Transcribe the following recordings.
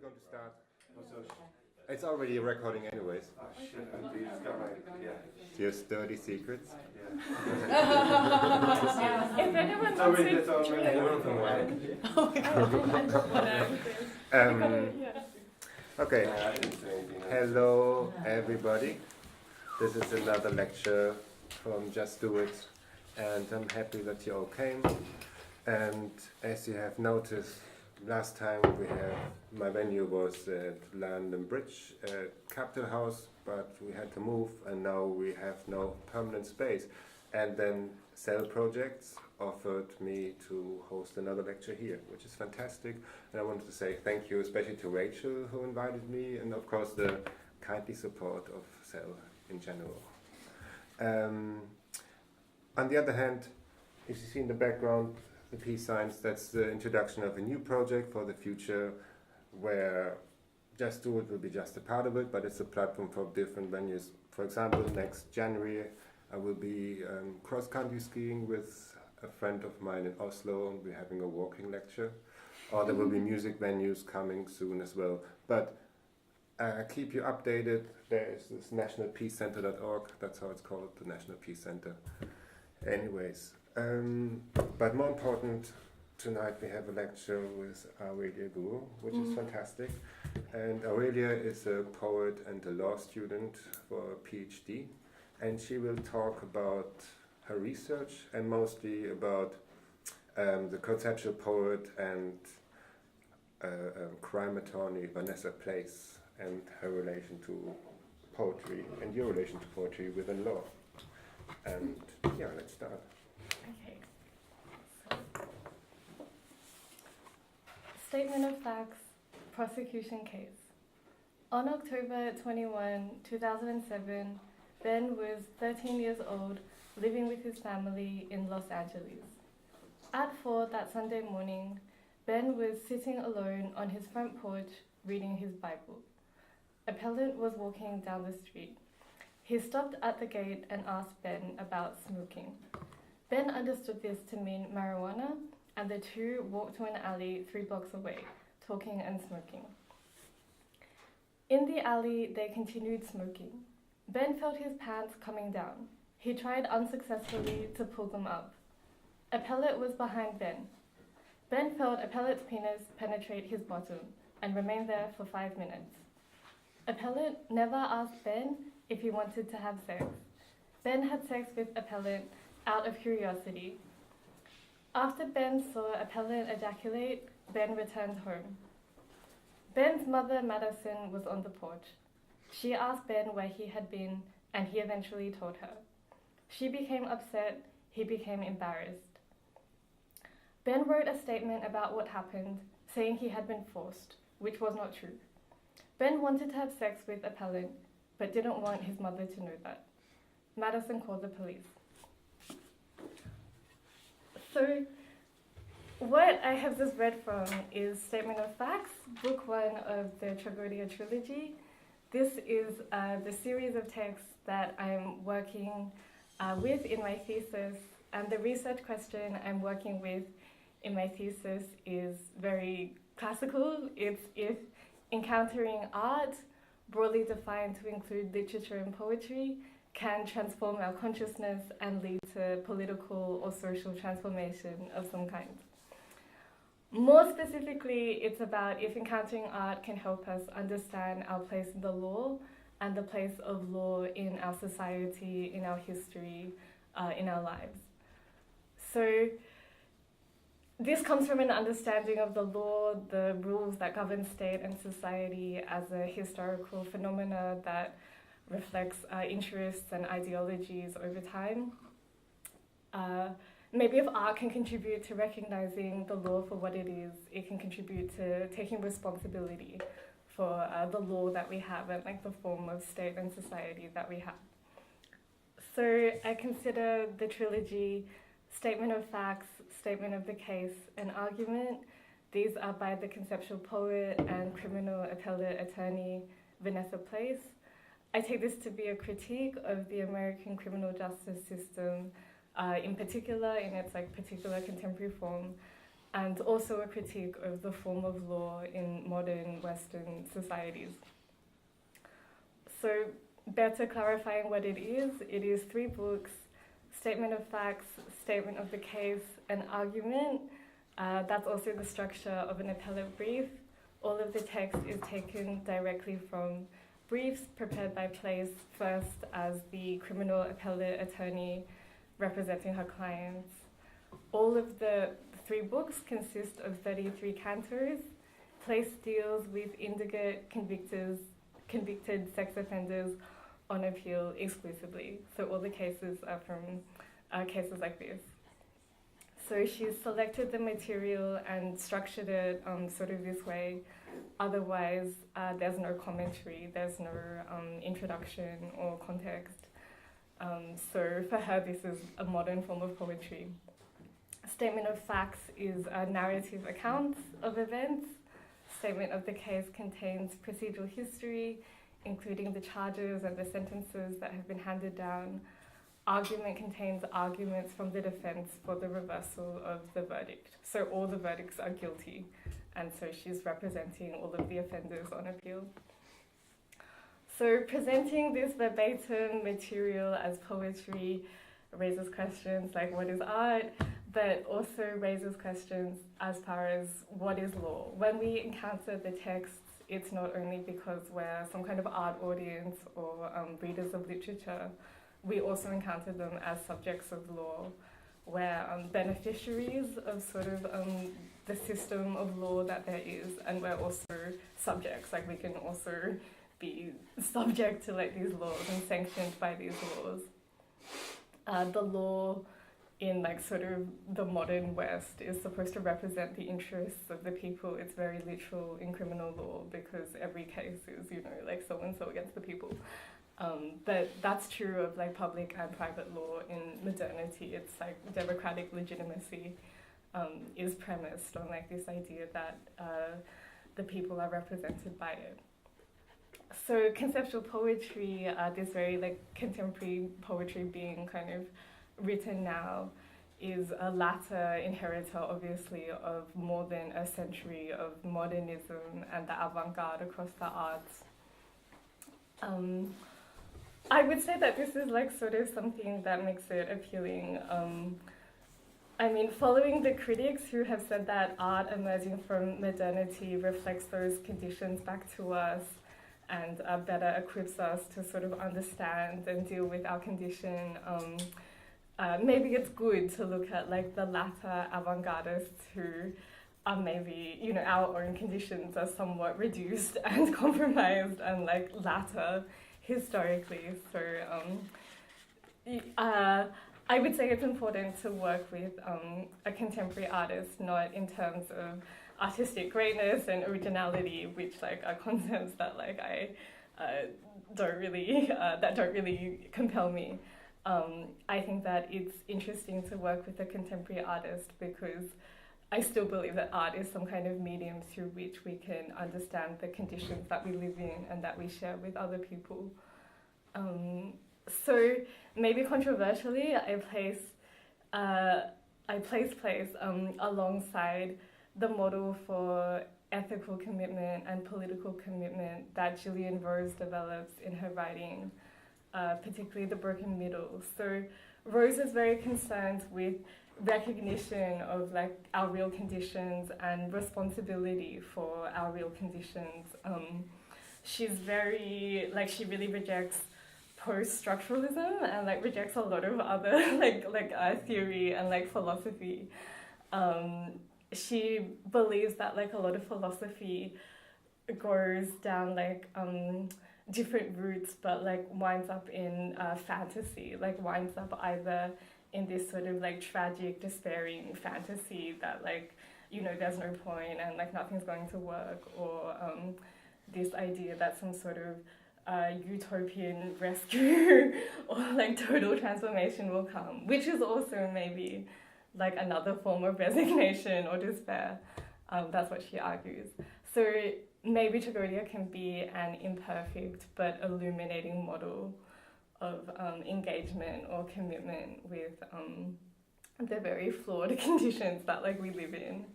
going to start. It's already recording anyways. Oh shit, you just got my, Just dirty secrets. If anyone wants Okay. Hello everybody. This is another lecture from Just Do It, and I'm happy that you all came. And as you have noticed, last time my venue was at London Bridge Capitol House, but we had to move, and now we have no permanent space. And then Cell Projects offered me to host another lecture here, which is fantastic. And I wanted to say thank you, especially to Rachel, who invited me, and of course the kindly support of Cell in general. On the other hand, if you see in the background the peace signs, that's the introduction of a new project for the future, where Just Do It will be just a part of it, but it's a platform for different venues. For example, next January I will be cross-country skiing with a friend of mine in Oslo, and we're having a walking lecture. Or there will be music venues coming soon as well. But keep you updated. There is this nationalpeacecenter.org, that's how it's called, the National Peace Center. Anyways, but more important, tonight we have a lecture with Aurelia Guo, which is fantastic. And Aurelia is a poet and a law student for a PhD. And she will talk about her research, and mostly about the conceptual poet and crime attorney Vanessa Place, and her relation to poetry, and your relation to poetry within law. And yeah, let's start. Okay. Statement of facts, prosecution case. On October 21, 2007, Ben was 13 years old, living with his family in Los Angeles. At 4 that Sunday morning, Ben was sitting alone on his front porch reading his Bible. Appellant was walking down the street. He stopped at the gate and asked Ben about smoking. Ben understood this to mean marijuana, and the two walked to an alley 3 blocks away, talking and smoking. In the alley, they continued smoking. Ben felt his pants coming down. He tried unsuccessfully to pull them up. Appellant was behind Ben. Ben felt Appellant's penis penetrate his bottom and remained there for 5 minutes. Appellant never asked Ben if he wanted to have sex. Ben had sex with Appellant out of curiosity. After Ben saw Appellant ejaculate, Ben returned home. Ben's mother, Madison, was on the porch. She asked Ben where he had been, and he eventually told her. She became upset. He became embarrassed. Ben wrote a statement about what happened, saying he had been forced, which was not true. Ben wanted to have sex with Appellant, but didn't want his mother to know that. Madison called the police. So, what I have just read from is Statement of Facts, Book 1 of the Tragodia trilogy. This is the series of texts that I'm working with in my thesis, and the research question I'm working with in my thesis is very classical. It's if encountering art, broadly defined to include literature and poetry, can transform our consciousness and lead to political or social transformation of some kind. More specifically, it's about if encountering art can help us understand our place in the law and the place of law in our society, in our history, in our lives. So this comes from an understanding of the law, the rules that govern state and society as a historical phenomena that reflects interests and ideologies over time. Maybe if art can contribute to recognizing the law for what it is, it can contribute to taking responsibility for the law that we have and like the form of state and society that we have. So I consider the trilogy Statement of Facts, Statement of the Case, and Argument. These are by the conceptual poet and criminal appellate attorney Vanessa Place. I take this to be a critique of the American criminal justice system, in particular, in its particular contemporary form, and also a critique of the form of law in modern Western societies. So, better clarifying what it is 3 books: statement of facts, statement of the case, an argument. That's also the structure of an appellate brief. All of the text is taken directly from briefs prepared by Place first as the criminal appellate attorney representing her clients. All of the 3 books consist of 33 cantos. Place deals with indigent convicted sex offenders on appeal exclusively. So all the cases are from cases like this. So she's selected the material and structured it sort of this way. Otherwise, there's no commentary, there's no introduction or context. So for her, this is a modern form of poetry. Statement of facts is a narrative account of events. Statement of the case contains procedural history, including the charges and the sentences that have been handed down. Argument contains arguments from the defense for the reversal of the verdict. So all the verdicts are guilty, and so she's representing all of the offenders on appeal. So presenting this verbatim material as poetry raises questions like what is art, but also raises questions as far as what is law. When we encounter the texts, it's not only because we're some kind of art audience or readers of literature, we also encounter them as subjects of law. We're beneficiaries of sort of the system of law that there is, and we're also subjects, like we can also be subject to like these laws and sanctioned by these laws. The law in like sort of the modern West is supposed to represent the interests of the people. It's very literal in criminal law because every case is, you know, like so-and-so against the people. But that's true of like public and private law in modernity. It's like democratic legitimacy is premised on like this idea that the people are represented by it. So conceptual poetry, this very like contemporary poetry being kind of written now, is a latter inheritor obviously of more than a century of modernism and the avant-garde across the arts. I would say that this is like sort of something that makes it appealing. I mean, following the critics who have said that art emerging from modernity reflects those conditions back to us and better equips us to sort of understand and deal with our condition. Maybe it's good to look at like the latter avant-gardists who are maybe, you know, our own conditions are somewhat reduced and compromised and like latter historically. So I would say it's important to work with a contemporary artist, not in terms of artistic greatness and originality, which like are concepts that like I don't really compel me. I think that it's interesting to work with a contemporary artist because I still believe that art is some kind of medium through which we can understand the conditions that we live in and that we share with other people. So maybe controversially, I place Place alongside the model for ethical commitment and political commitment that Gillian Rose develops in her writing, particularly The Broken Middle. So Rose is very concerned with recognition of like our real conditions and responsibility for our real conditions. She's very, like, she really rejects post-structuralism and like rejects a lot of other theory and like philosophy. She believes that like a lot of philosophy goes down like different routes, but like winds up in fantasy, like winds up either in this sort of like tragic, despairing fantasy that like, you know, there's no point and like nothing's going to work, or this idea that some sort of utopian rescue or like total transformation will come, which is also maybe like another form of resignation or despair. That's what she argues. So maybe Tragodia can be an imperfect but illuminating model of engagement or commitment with the very flawed conditions that like we live in.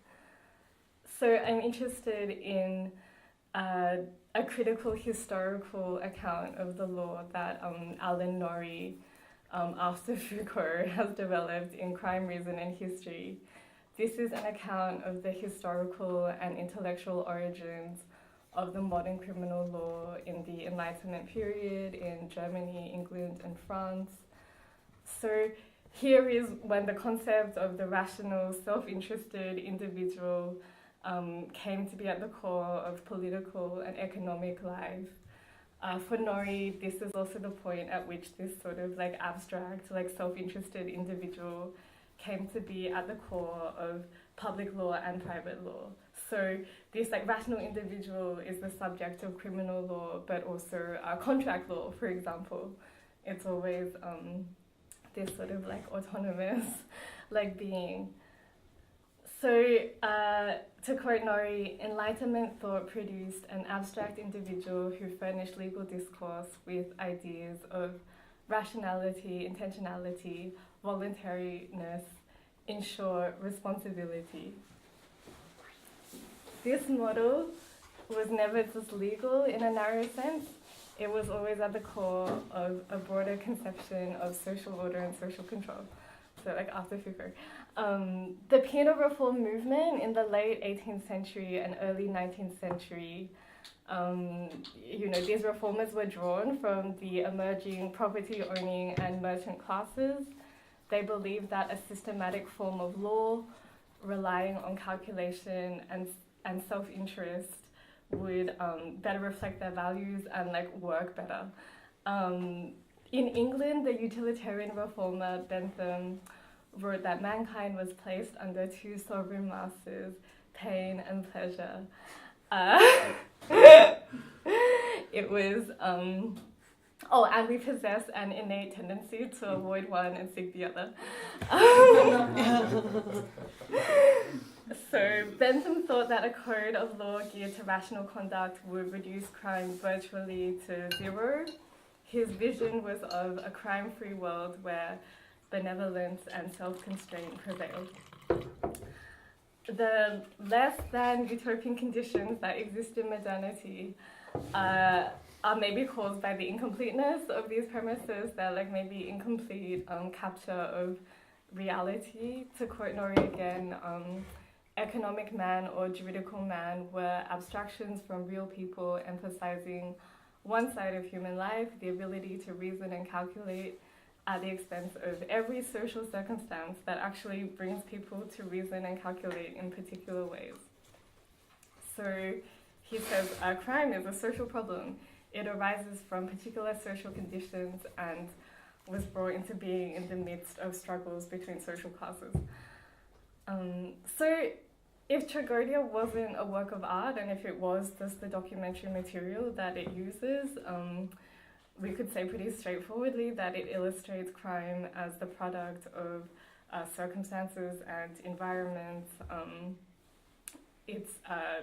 So I'm interested in a critical historical account of the law that Alan Norrie, after Foucault, has developed in Crime, Reason and History. This is an account of the historical and intellectual origins of the modern criminal law in the Enlightenment period in Germany, England, and France. So here is when the concept of the rational, self-interested individual came to be at the core of political and economic life. For Norrie, this is also the point at which this sort of like abstract, like self-interested individual came to be at the core of public law and private law. So this like rational individual is the subject of criminal law, but also contract law, for example. It's always this sort of like autonomous like being. So to quote Norrie, Enlightenment thought produced an abstract individual who furnished legal discourse with ideas of rationality, intentionality, voluntariness, in short, responsibility. This model was never just legal in a narrow sense. It was always at the core of a broader conception of social order and social control. So like after Foucault. The penal reform movement in the late 18th century and early 19th century, these reformers were drawn from the emerging property owning and merchant classes. They believed that a systematic form of law relying on calculation and self-interest would better reflect their values and like work better. In England, the utilitarian reformer Bentham wrote that mankind was placed under two sovereign masters, pain and pleasure. It was, and we possess an innate tendency to avoid one and seek the other. So Bentham thought that a code of law geared to rational conduct would reduce crime virtually to zero. His vision was of a crime-free world where benevolence and self-constraint prevailed. The less than utopian conditions that exist in modernity are maybe caused by the incompleteness of these premises. They're like maybe incomplete capture of reality. To quote Norrie again, economic man or juridical man were abstractions from real people emphasizing one side of human life, the ability to reason and calculate at the expense of every social circumstance that actually brings people to reason and calculate in particular ways. So he says crime is a social problem. It arises from particular social conditions and was brought into being in the midst of struggles between social classes. So if Tragodia wasn't a work of art, and if it was just the documentary material that it uses, we could say pretty straightforwardly that it illustrates crime as the product of circumstances and environments. It's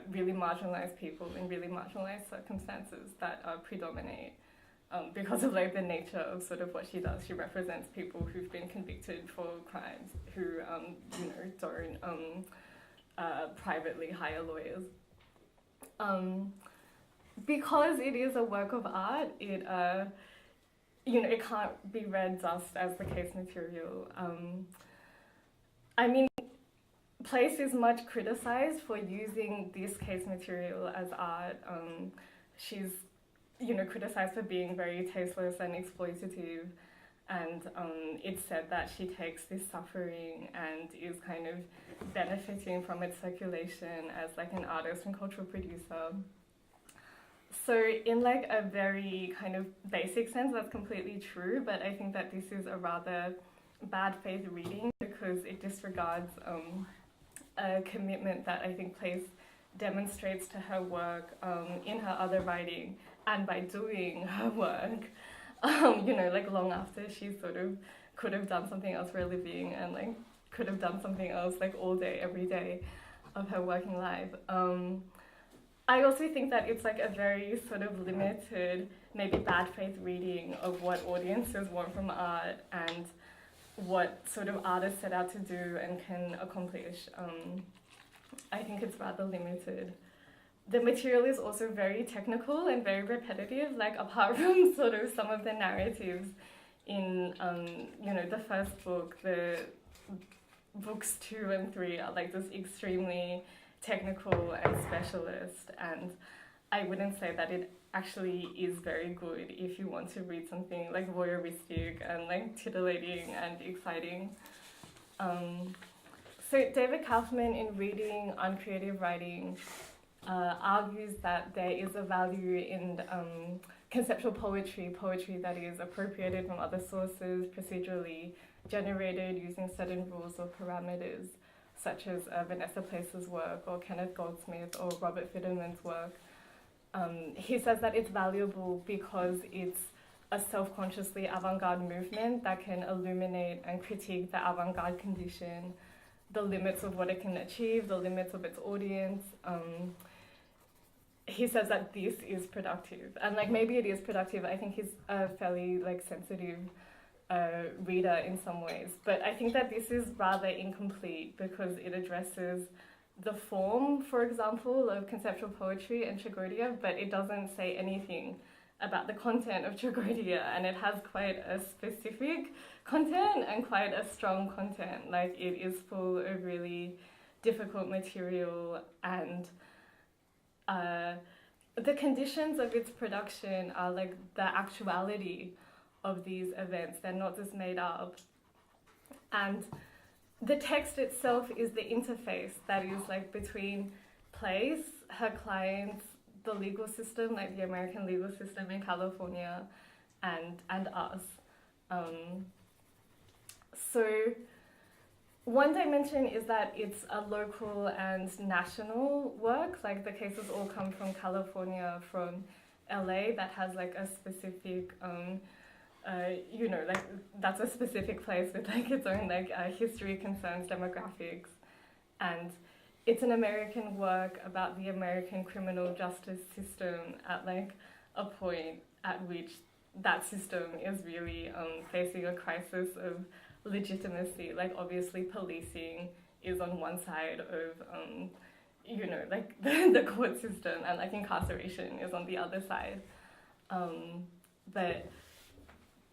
really marginalized people in really marginalized circumstances that predominate because of like the nature of sort of what she does. She represents people who've been convicted for crimes, who don't privately hire lawyers. Because it is a work of art, it can't be read just as the case material. Place is much criticized for using this case material as art. She's, criticized for being very tasteless and exploitative, and it's said that she takes this suffering and is kind of benefiting from its circulation as like an artist and cultural producer. So in like a very kind of basic sense, that's completely true, but I think that this is a rather bad faith reading because it disregards a commitment that I think Place demonstrates to her work in her other writing and by doing her work, long after she sort of could have done something else for a living and like could have done something else like all day, every day of her working life. I also think that it's like a very sort of limited, maybe bad faith reading of what audiences want from art and what sort of artists set out to do and can accomplish. I think it's rather limited. The material is also very technical and very repetitive, like apart from sort of some of the narratives in, the first book, the books 2 and 3 are like this extremely technical and specialist, and I wouldn't say that it actually is very good if you want to read something like voyeuristic and like titillating and exciting. So David Kaufman, in Reading on Creative Writing, argues that there is a value in conceptual poetry that is appropriated from other sources, procedurally generated using certain rules or parameters, such as Vanessa Place's work or Kenneth Goldsmith or Robert Fitterman's work. He says that it's valuable because it's a self-consciously avant-garde movement that can illuminate and critique the avant-garde condition, the limits of what it can achieve, the limits of its audience. He says that this is productive, and like maybe it is productive. I think he's a fairly like sensitive reader in some ways, but I think that this is rather incomplete because it addresses the form, for example, of conceptual poetry and Tragodia, but it doesn't say anything about the content of Tragodia, and it has quite a specific content and quite a strong content. Like it is full of really difficult material, and the conditions of its production are like the actuality of these events. They're not just made up. And the text itself is the interface that is like between Place, her clients, the legal system, like the American legal system in California, and us. So one dimension is that it's a local and national work. Like the cases all come from California, from LA, that has like a specific like that's a specific place with like its own like history, concerns, demographics, and it's an American work about the American criminal justice system at like a point at which that system is really facing a crisis of legitimacy. Like obviously policing is on one side of like the court system, and like incarceration is on the other side. But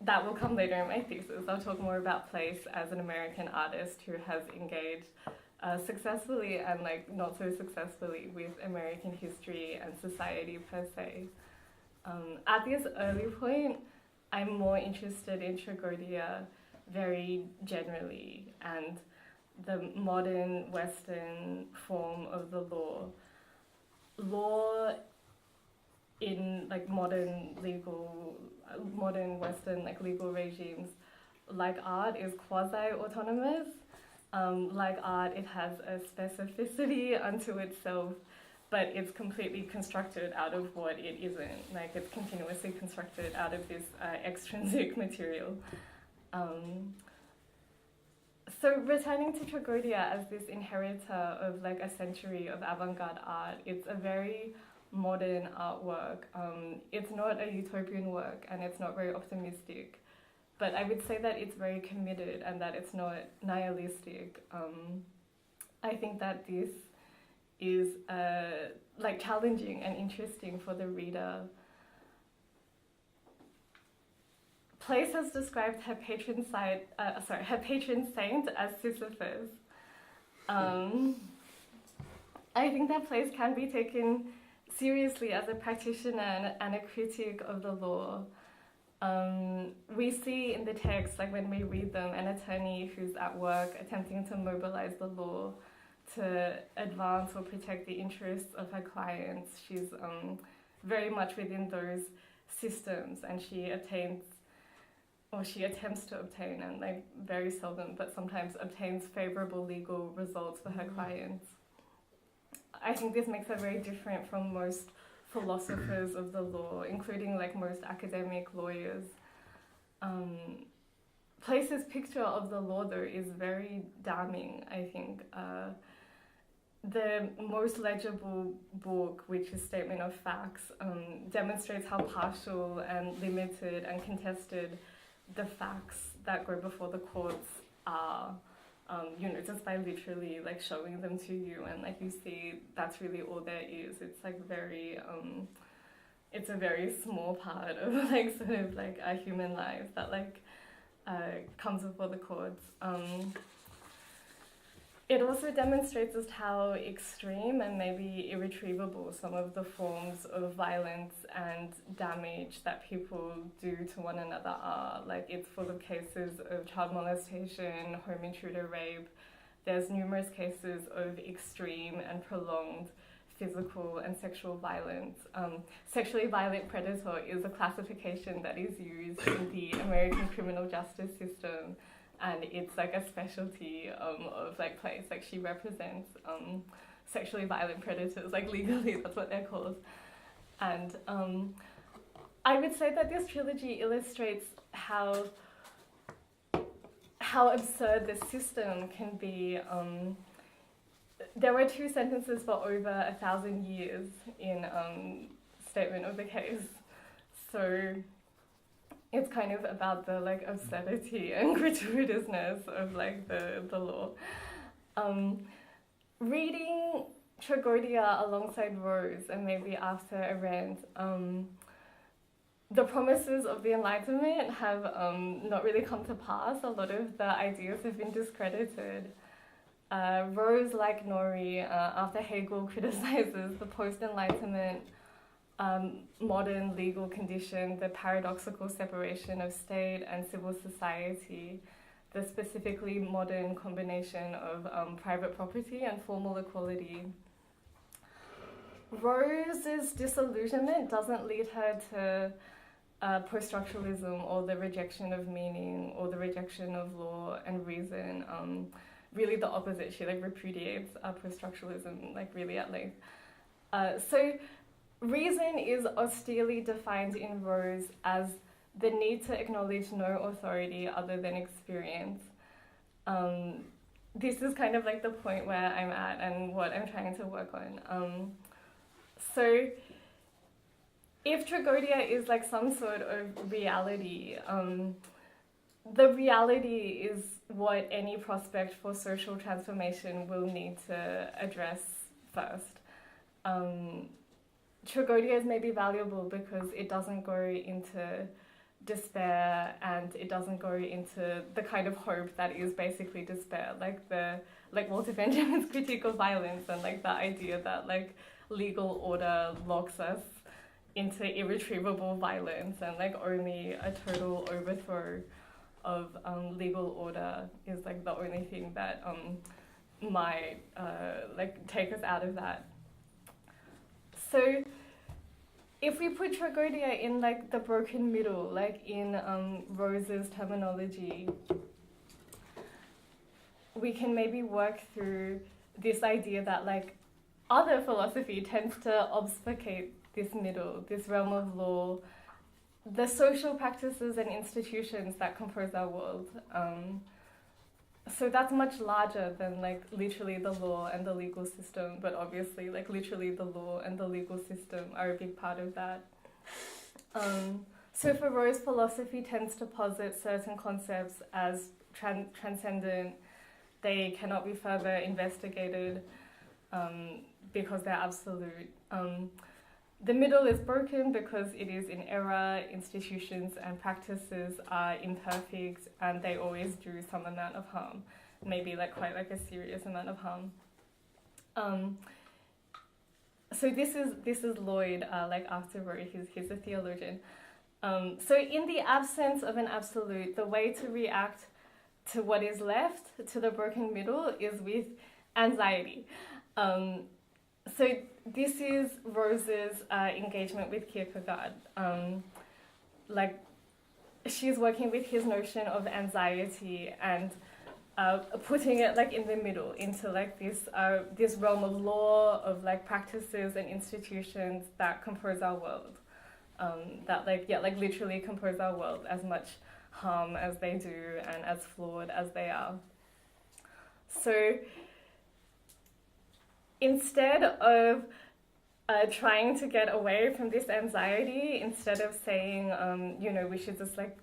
that will come later in my thesis. I'll talk more about Place as an American artist who has engaged successfully and like not so successfully with American history and society per se. At this early point, I'm more interested in Tragodia very generally and the modern Western form of the law. Law in like modern Western like legal regimes, like art, is quasi-autonomous. Like art, it has a specificity unto itself, but it's completely constructed out of what it isn't. Like it's continuously constructed out of this extrinsic material. So returning to Tragodia as this inheritor of like a century of avant-garde art, it's a very modern artwork. It's not a utopian work and it's not very optimistic, but I would say that it's very committed and that it's not nihilistic. I think that this is like challenging and interesting for the reader. Place has described her patron saint as Sisyphus. I think that Place can be taken seriously as a practitioner and a critic of the law. We see in the text, like when we read them, an attorney who's at work attempting to mobilize the law to advance or protect the interests of her clients. She's very much within those systems, and she attempts to obtain, and like very seldom, but sometimes obtains favorable legal results for her clients. I think this makes her very different from most philosophers of the law, including like most academic lawyers. Place's picture of the law, though, is very damning, I think. The most legible book, which is Statement of Facts, demonstrates how partial and limited and contested the facts that go before the courts are. just by literally like showing them to you, and like you see that's really all there is. It's like very it's a very small part of like sort of like our human lives that like comes before the courts. It also demonstrates just how extreme and maybe irretrievable some of the forms of violence and damage that people do to one another are. Like, it's full of cases of child molestation, home intruder rape. There's numerous cases of extreme and prolonged physical and sexual violence. Sexually violent predator is a classification that is used in the American criminal justice system. And it's like a specialty of like place. Like, she represents sexually violent predators. Like, legally, that's what they're called. And I would say that this trilogy illustrates how absurd this system can be. There were 2 sentences for over 1,000 years in Statement of the Case. So it's kind of about the like absurdity and gratuitousness of like the law. Reading Tragodia alongside Rose, and maybe after Arendt, the promises of the Enlightenment have not really come to pass. A lot of the ideas have been discredited. Rose, like Nori, after Hegel criticizes the post-Enlightenment modern legal condition, the paradoxical separation of state and civil society, the specifically modern combination of private property and formal equality. Rose's disillusionment doesn't lead her to post-structuralism or the rejection of meaning or the rejection of law and reason. Really the opposite. She like repudiates post-structuralism like really at length. So reason is austerely defined in Rose as the need to acknowledge no authority other than experience. This is kind of like the point where I'm at and what I'm trying to work on. So if Tragodia is like some sort of reality, the reality is what any prospect for social transformation will need to address first. Tragodia is maybe valuable because it doesn't go into despair, and it doesn't go into the kind of hope that is basically despair, like Walter Benjamin's critique of violence, and like the idea that like legal order locks us into irretrievable violence, and like only a total overthrow of legal order is like the only thing that might like take us out of that. So if we put Tragodia in like the broken middle, like in Rose's terminology, we can maybe work through this idea that like other philosophy tends to obfuscate this middle, this realm of law, the social practices and institutions that compose our world. So that's much larger than like literally the law and the legal system, but obviously like literally the law and the legal system are a big part of that. So for Rose, philosophy tends to posit certain concepts as transcendent. They cannot be further investigated because they're absolute. The middle is broken because it is in error. Institutions and practices are imperfect, and they always do some amount of harm, maybe like quite like a serious amount of harm. So this is Lloyd, like after Roe, he's a theologian. So in the absence of an absolute, the way to react to what is left, to the broken middle, is with anxiety. So this is Rose's engagement with Kierkegaard. Like, she's working with his notion of anxiety and putting it like in the middle into like this realm of law, of like practices and institutions that compose our world. That like literally compose our world, as much harm as they do and as flawed as they are. So instead of trying to get away from this anxiety, instead of saying, we should just like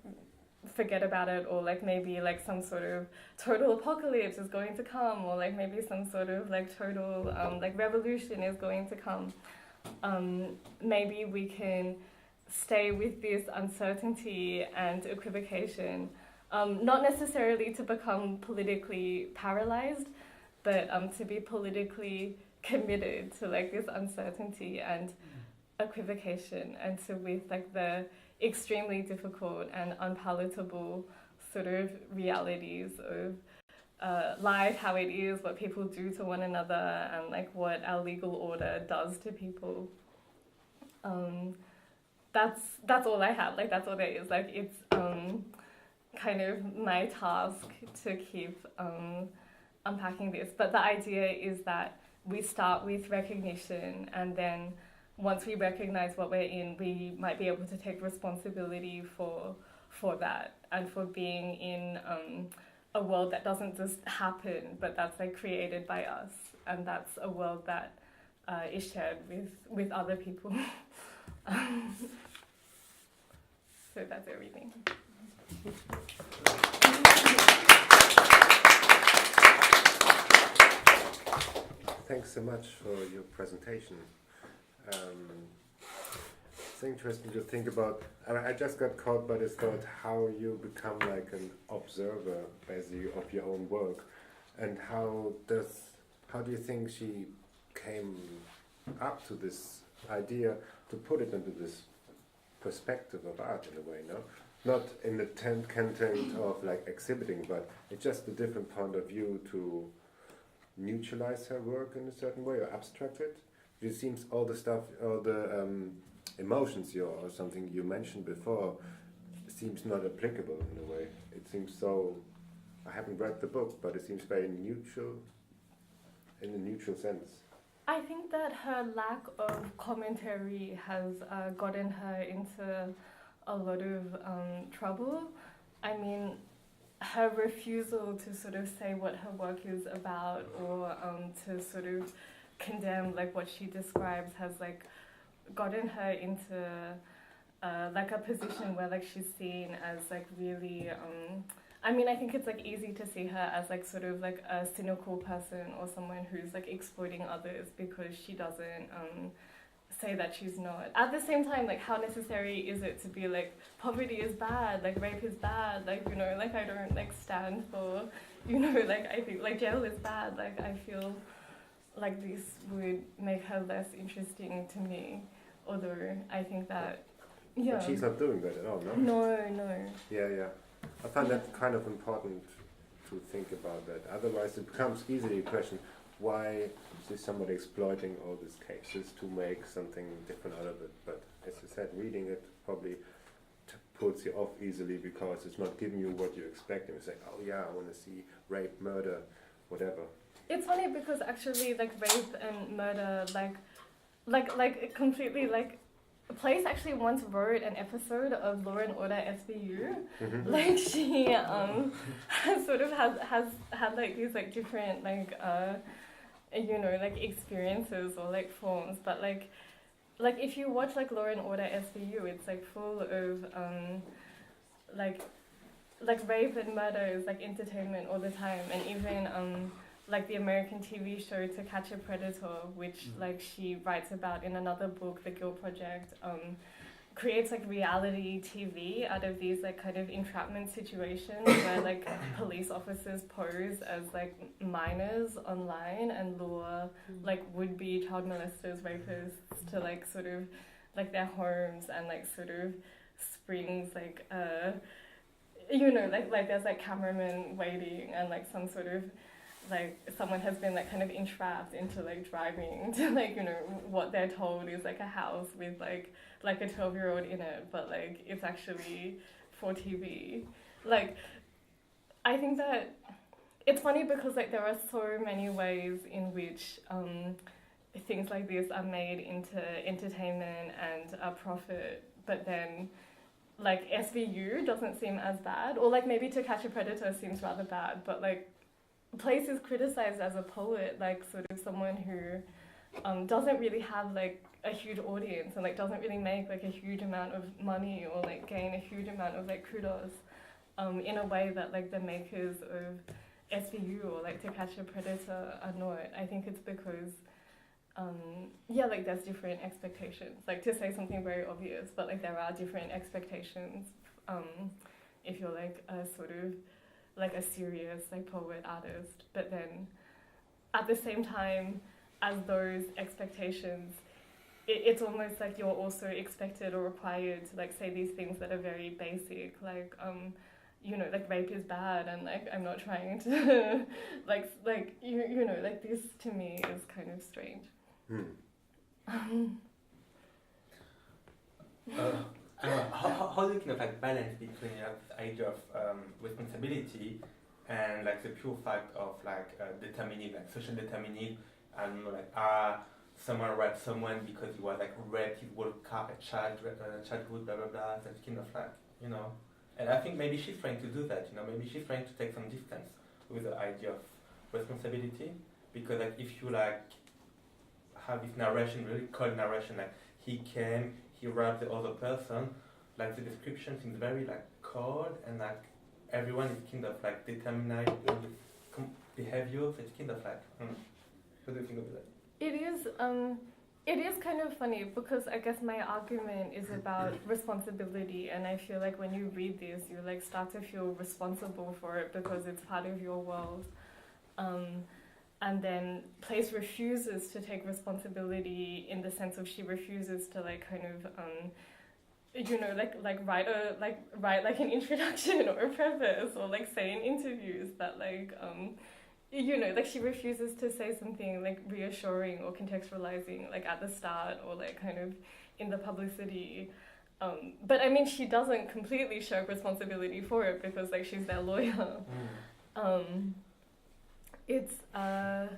forget about it, or like maybe like some sort of total apocalypse is going to come, or like maybe some sort of like total like revolution is going to come. Maybe we can stay with this uncertainty and equivocation, not necessarily to become politically paralyzed, but to be politically committed to like this uncertainty and equivocation, and to with like the extremely difficult and unpalatable sort of realities of life, how it is, what people do to one another, and like what our legal order does to people. That's all I have. Like that's all there is. Like it's kind of my task to keep unpacking this. But the idea is that we start with recognition, and then once we recognize what we're in, we might be able to take responsibility for that, and for being in a world that doesn't just happen, but that's like created by us, and that's a world that is shared with other people. So that's everything. Thanks so much for your presentation. It's interesting to think about. I just got caught by this thought: how you become like an observer, basically, of your own work, and how do you think she came up to this idea to put it into this perspective of art in a way, no? Not in the content of like exhibiting, but it's just a different point of view to neutralize her work in a certain way or abstract it. It seems all the stuff, all the emotions or something you mentioned before seems not applicable in a way. It seems so, I haven't read the book, but it seems very neutral, in a neutral sense. I think that her lack of commentary has gotten her into a lot of trouble. I mean, her refusal to sort of say what her work is about, or to sort of condemn like what she describes, has like gotten her into like a position where like she's seen as like really I mean, I think it's like easy to see her as like sort of like a cynical person, or someone who's like exploiting others because she doesn't say that she's not. At the same time, like how necessary is it to be like poverty is bad, like rape is bad, like, you know, like I don't like stand for, you know, like I think like jail is bad. Like I feel like this would make her less interesting to me, although I think that But she's not doing that at all, no? No. Yeah. I find that kind of important to think about that. Otherwise it becomes easily a question, why is somebody exploiting all these cases to make something different out of it? But as you said, reading it probably puts you off easily because it's not giving you what you're expecting. It's like, oh yeah, I want to see rape, murder, whatever. It's funny because actually like rape and murder like completely like Place actually once wrote an episode of Law and Order SVU. Like she sort of has had like these like different like you know, like experiences or like forms, but like if you watch like Law and Order SVU, it's like full of like rape and murder is like entertainment all the time, and even like the American TV show To Catch a Predator, which like she writes about in another book, The Guilt Project, creates like reality TV out of these like kind of entrapment situations where like police officers pose as like minors online and lure like would-be child molesters, rapists to like sort of like their homes, and like sort of springs like you know, like there's like cameramen waiting, and like some sort of like someone has been like kind of entrapped into like driving to like, you know, what they're told is like a house with like a 12-year-old in it, but like it's actually for TV. Like I think that it's funny because like there are so many ways in which things like this are made into entertainment and a profit, but then like SVU doesn't seem as bad, or like maybe To Catch a Predator seems rather bad, but like Place is criticized as a poet, like sort of someone who doesn't really have like a huge audience, and like doesn't really make like a huge amount of money or like gain a huge amount of like kudos. in a way that like the makers of SVU or like To Catch a Predator are not. I think it's because like there's different expectations. Like to say something very obvious, but like there are different expectations. If you're like a sort of like a serious like poet artist, but then at the same time as those expectations, it's almost like you're also expected or required to like say these things that are very basic, like like rape is bad, and like I'm not trying to like this to me is kind of strange. How do you kind of like balance between the idea of responsibility and like the pure fact of like determinism, like social determinism, and like someone raped someone because he was like raped his whole childhood, blah blah blah. That's kind of like and I think maybe she's trying to do that. Maybe she's trying to take some distance with the idea of responsibility, because like if you like have this narration, really cold narration, like he came, he raped the other person, like the description seems very like cold, and like everyone is kind of like determined with behaviors. It's kind of like, what do you think of that? It is kind of funny because I guess my argument is about responsibility, and I feel like when you read this, you like start to feel responsible for it because it's part of your world. And then Place refuses to take responsibility in the sense of she refuses to like kind of write like an introduction or a preface, or like say in interviews that like like she refuses to say something like reassuring or contextualizing like at the start or like kind of in the publicity. But I mean, she doesn't completely shirk responsibility for it because like she's their lawyer. It's I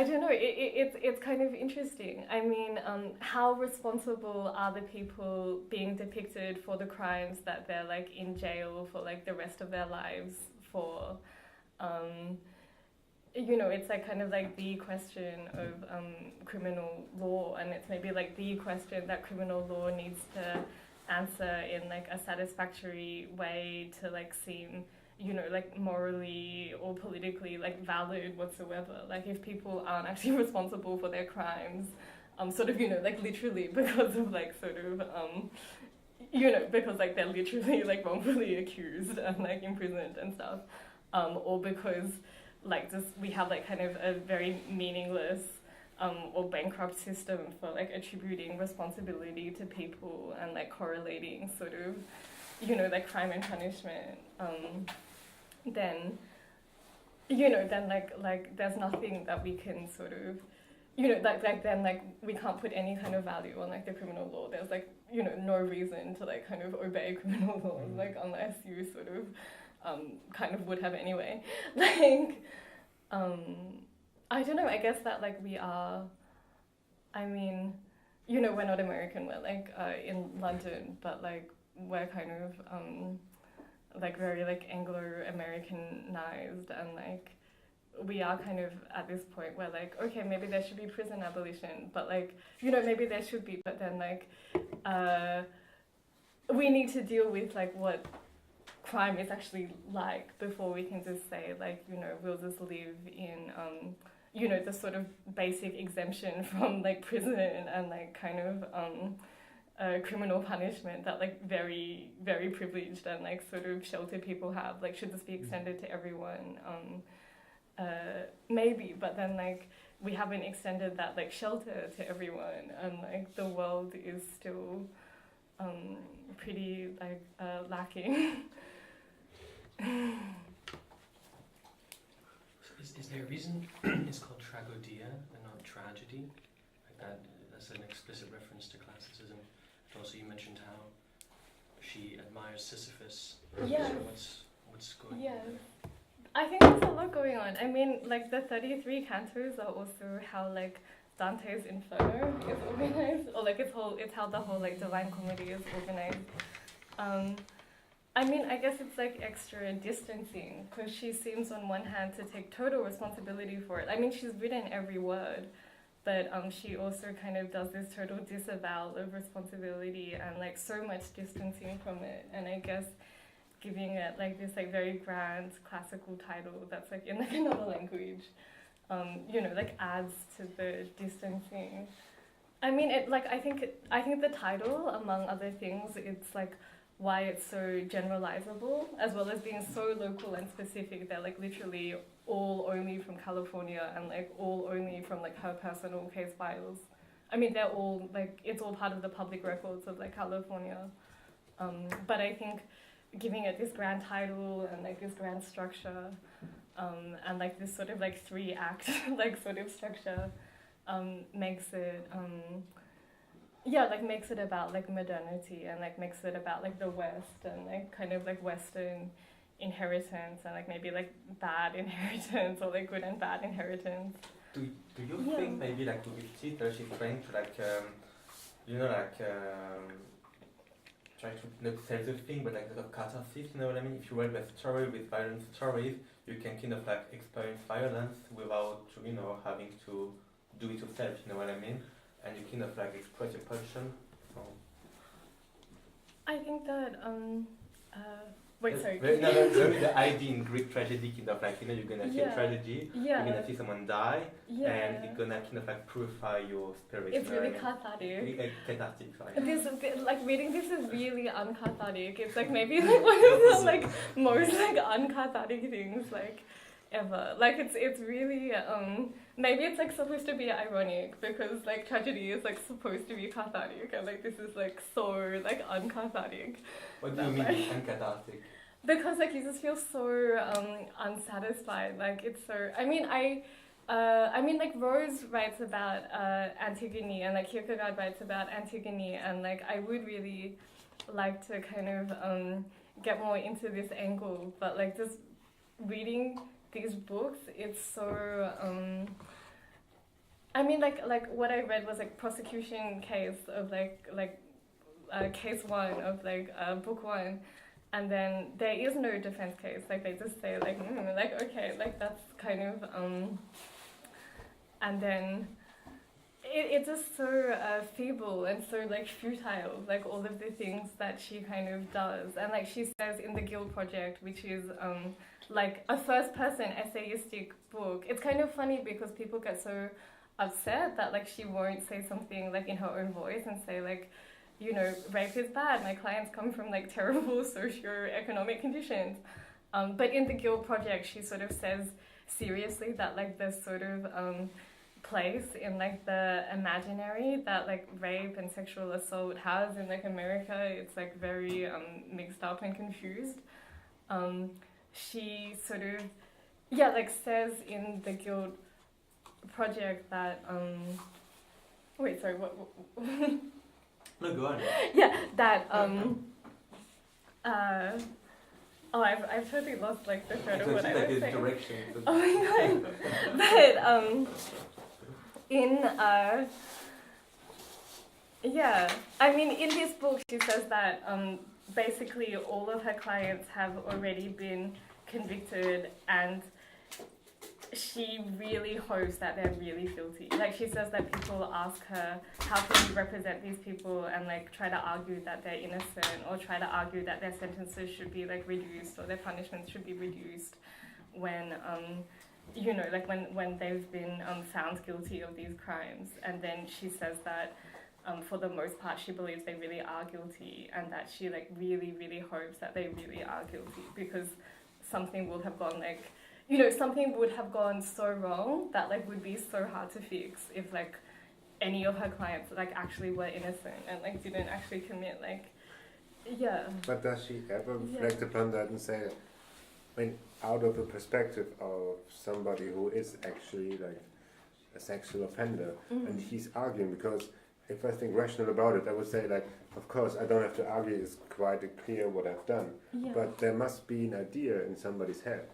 don't know. It's kind of interesting. I mean, how responsible are the people being depicted for the crimes that they're like in jail for like the rest of their lives for? It's like kind of like the question of criminal law, and it's maybe like the question that criminal law needs to answer in like a satisfactory way to like seem like morally or politically like valid whatsoever. Like if people aren't actually responsible for their crimes, sort of like literally because of like sort of because like they're literally like wrongfully accused and like imprisoned and stuff, or because like just we have like kind of a very meaningless or bankrupt system for like attributing responsibility to people and like correlating sort of like crime and punishment, then then like there's nothing that we can sort of like then like we can't put any kind of value on like the criminal law. There's like no reason to like kind of obey criminal laws, like unless you sort of kind of would have anyway. Like I don't know, I guess that like we are, I mean, we're not American, we're like in London, but like we're kind of like very like Anglo-Americanized, and like we are kind of at this point where like, okay, maybe there should be prison abolition, but like maybe there should be, but then like we need to deal with like what crime is actually like before we can just say like we'll just live in the sort of basic exemption from like prison and like kind of criminal punishment that like very, very privileged and like sort of sheltered people have. Like should this be extended to everyone? Maybe, but then like we haven't extended that like shelter to everyone, and like the world is still pretty like lacking. Is there a reason it's called Tragodia and not tragedy? Like that's an explicit reference to classicism. And also you mentioned how she admires Sisyphus. Yeah. So what's going on there? I think there's a lot going on. I mean, like the 33 cantos are also how like Dante's Inferno is organized, or like it's how the whole like Divine Comedy is organized. I mean, I guess it's like extra distancing because she seems on one hand to take total responsibility for it. I mean, she's written every word, but she also kind of does this total disavowal of responsibility and like so much distancing from it. And I guess giving it like this like very grand classical title that's like in like another language, you know, like adds to the distancing. I mean, it like I think the title, among other things, it's like why it's so generalizable, as well as being so local and specific. They're like literally all only from California and like all only from like her personal case files. I mean, they're all like it's all part of the public records of like California. But I think giving it this grand title and like this grand structure, and like this sort of like 3-act like sort of structure, makes it makes it about like modernity and like makes it about like the West and like kind of like Western inheritance and like maybe like bad inheritance or like good and bad inheritance. Do you think maybe like with Twitter she's trying to like try to not tell the thing but like sort of catharsis, you know what I mean? If you write a story with violent stories, you can kind of like experience violence without, you know, having to do it yourself, you know what I mean? And you kind of like express your passion. So. I think that wait, sorry. The idea in Greek tragedy, kind of like, you know, you're gonna see a tragedy, yeah. you're gonna see someone die, yeah. and it's gonna kind of like purify your spirit. It's you know really what I cathartic. mean? Cathartic, sorry. This like reading this is really uncathartic. It's like maybe like one of the like most like uncathartic things like ever. Like it's really maybe it's like supposed to be ironic because like tragedy is like supposed to be cathartic and like this is like so like uncathartic. What do you mean uncathartic? Because like you just feel so unsatisfied. Like it's so. I mean like Rose writes about Antigone and like Kierkegaard writes about Antigone and like I would really like to kind of get more into this angle, but like just reading these books, it's so. I mean like what I read was like prosecution case of case 1 of book 1. And then there is no defense case. Like they just say like okay, like that's kind of and then it's just so feeble and so like futile, like all of the things that she kind of does. And like she says in the Guild Project, which is like a first-person essayistic book. It's kind of funny because people get so upset that like she won't say something like in her own voice and say like, you know, rape is bad. My clients come from like terrible socio-economic conditions. But in the Guild Project, she sort of says seriously that like the sort of place in like the imaginary that like rape and sexual assault has in like America, it's like very mixed up and confused. She sort of like says in the Guild Project that wait, sorry, what? No, go on. Yeah, that I've totally lost like the thread of what I was saying. Direction. Oh my god! But I mean, in this book, she says that basically all of her clients have already been convicted, and she really hopes that they're really guilty. Like she says that people ask her, how can you represent these people, and like try to argue that they're innocent, or try to argue that their sentences should be like reduced, or their punishments should be reduced when you know, like when they've been found guilty of these crimes. And then she says that for the most part she believes they really are guilty, and that she like really, really hopes that they really are guilty, because something would have gone like, you know, something would have gone so wrong that like would be so hard to fix if like any of her clients like actually were innocent and like didn't actually commit like, But does she ever reflect upon that and say, I mean, out of the perspective of somebody who is actually like a sexual offender, and he's arguing, because if I think rational about it, I would say like, of course I don't have to argue, it's quite clear what I've done, but there must be an idea in somebody's head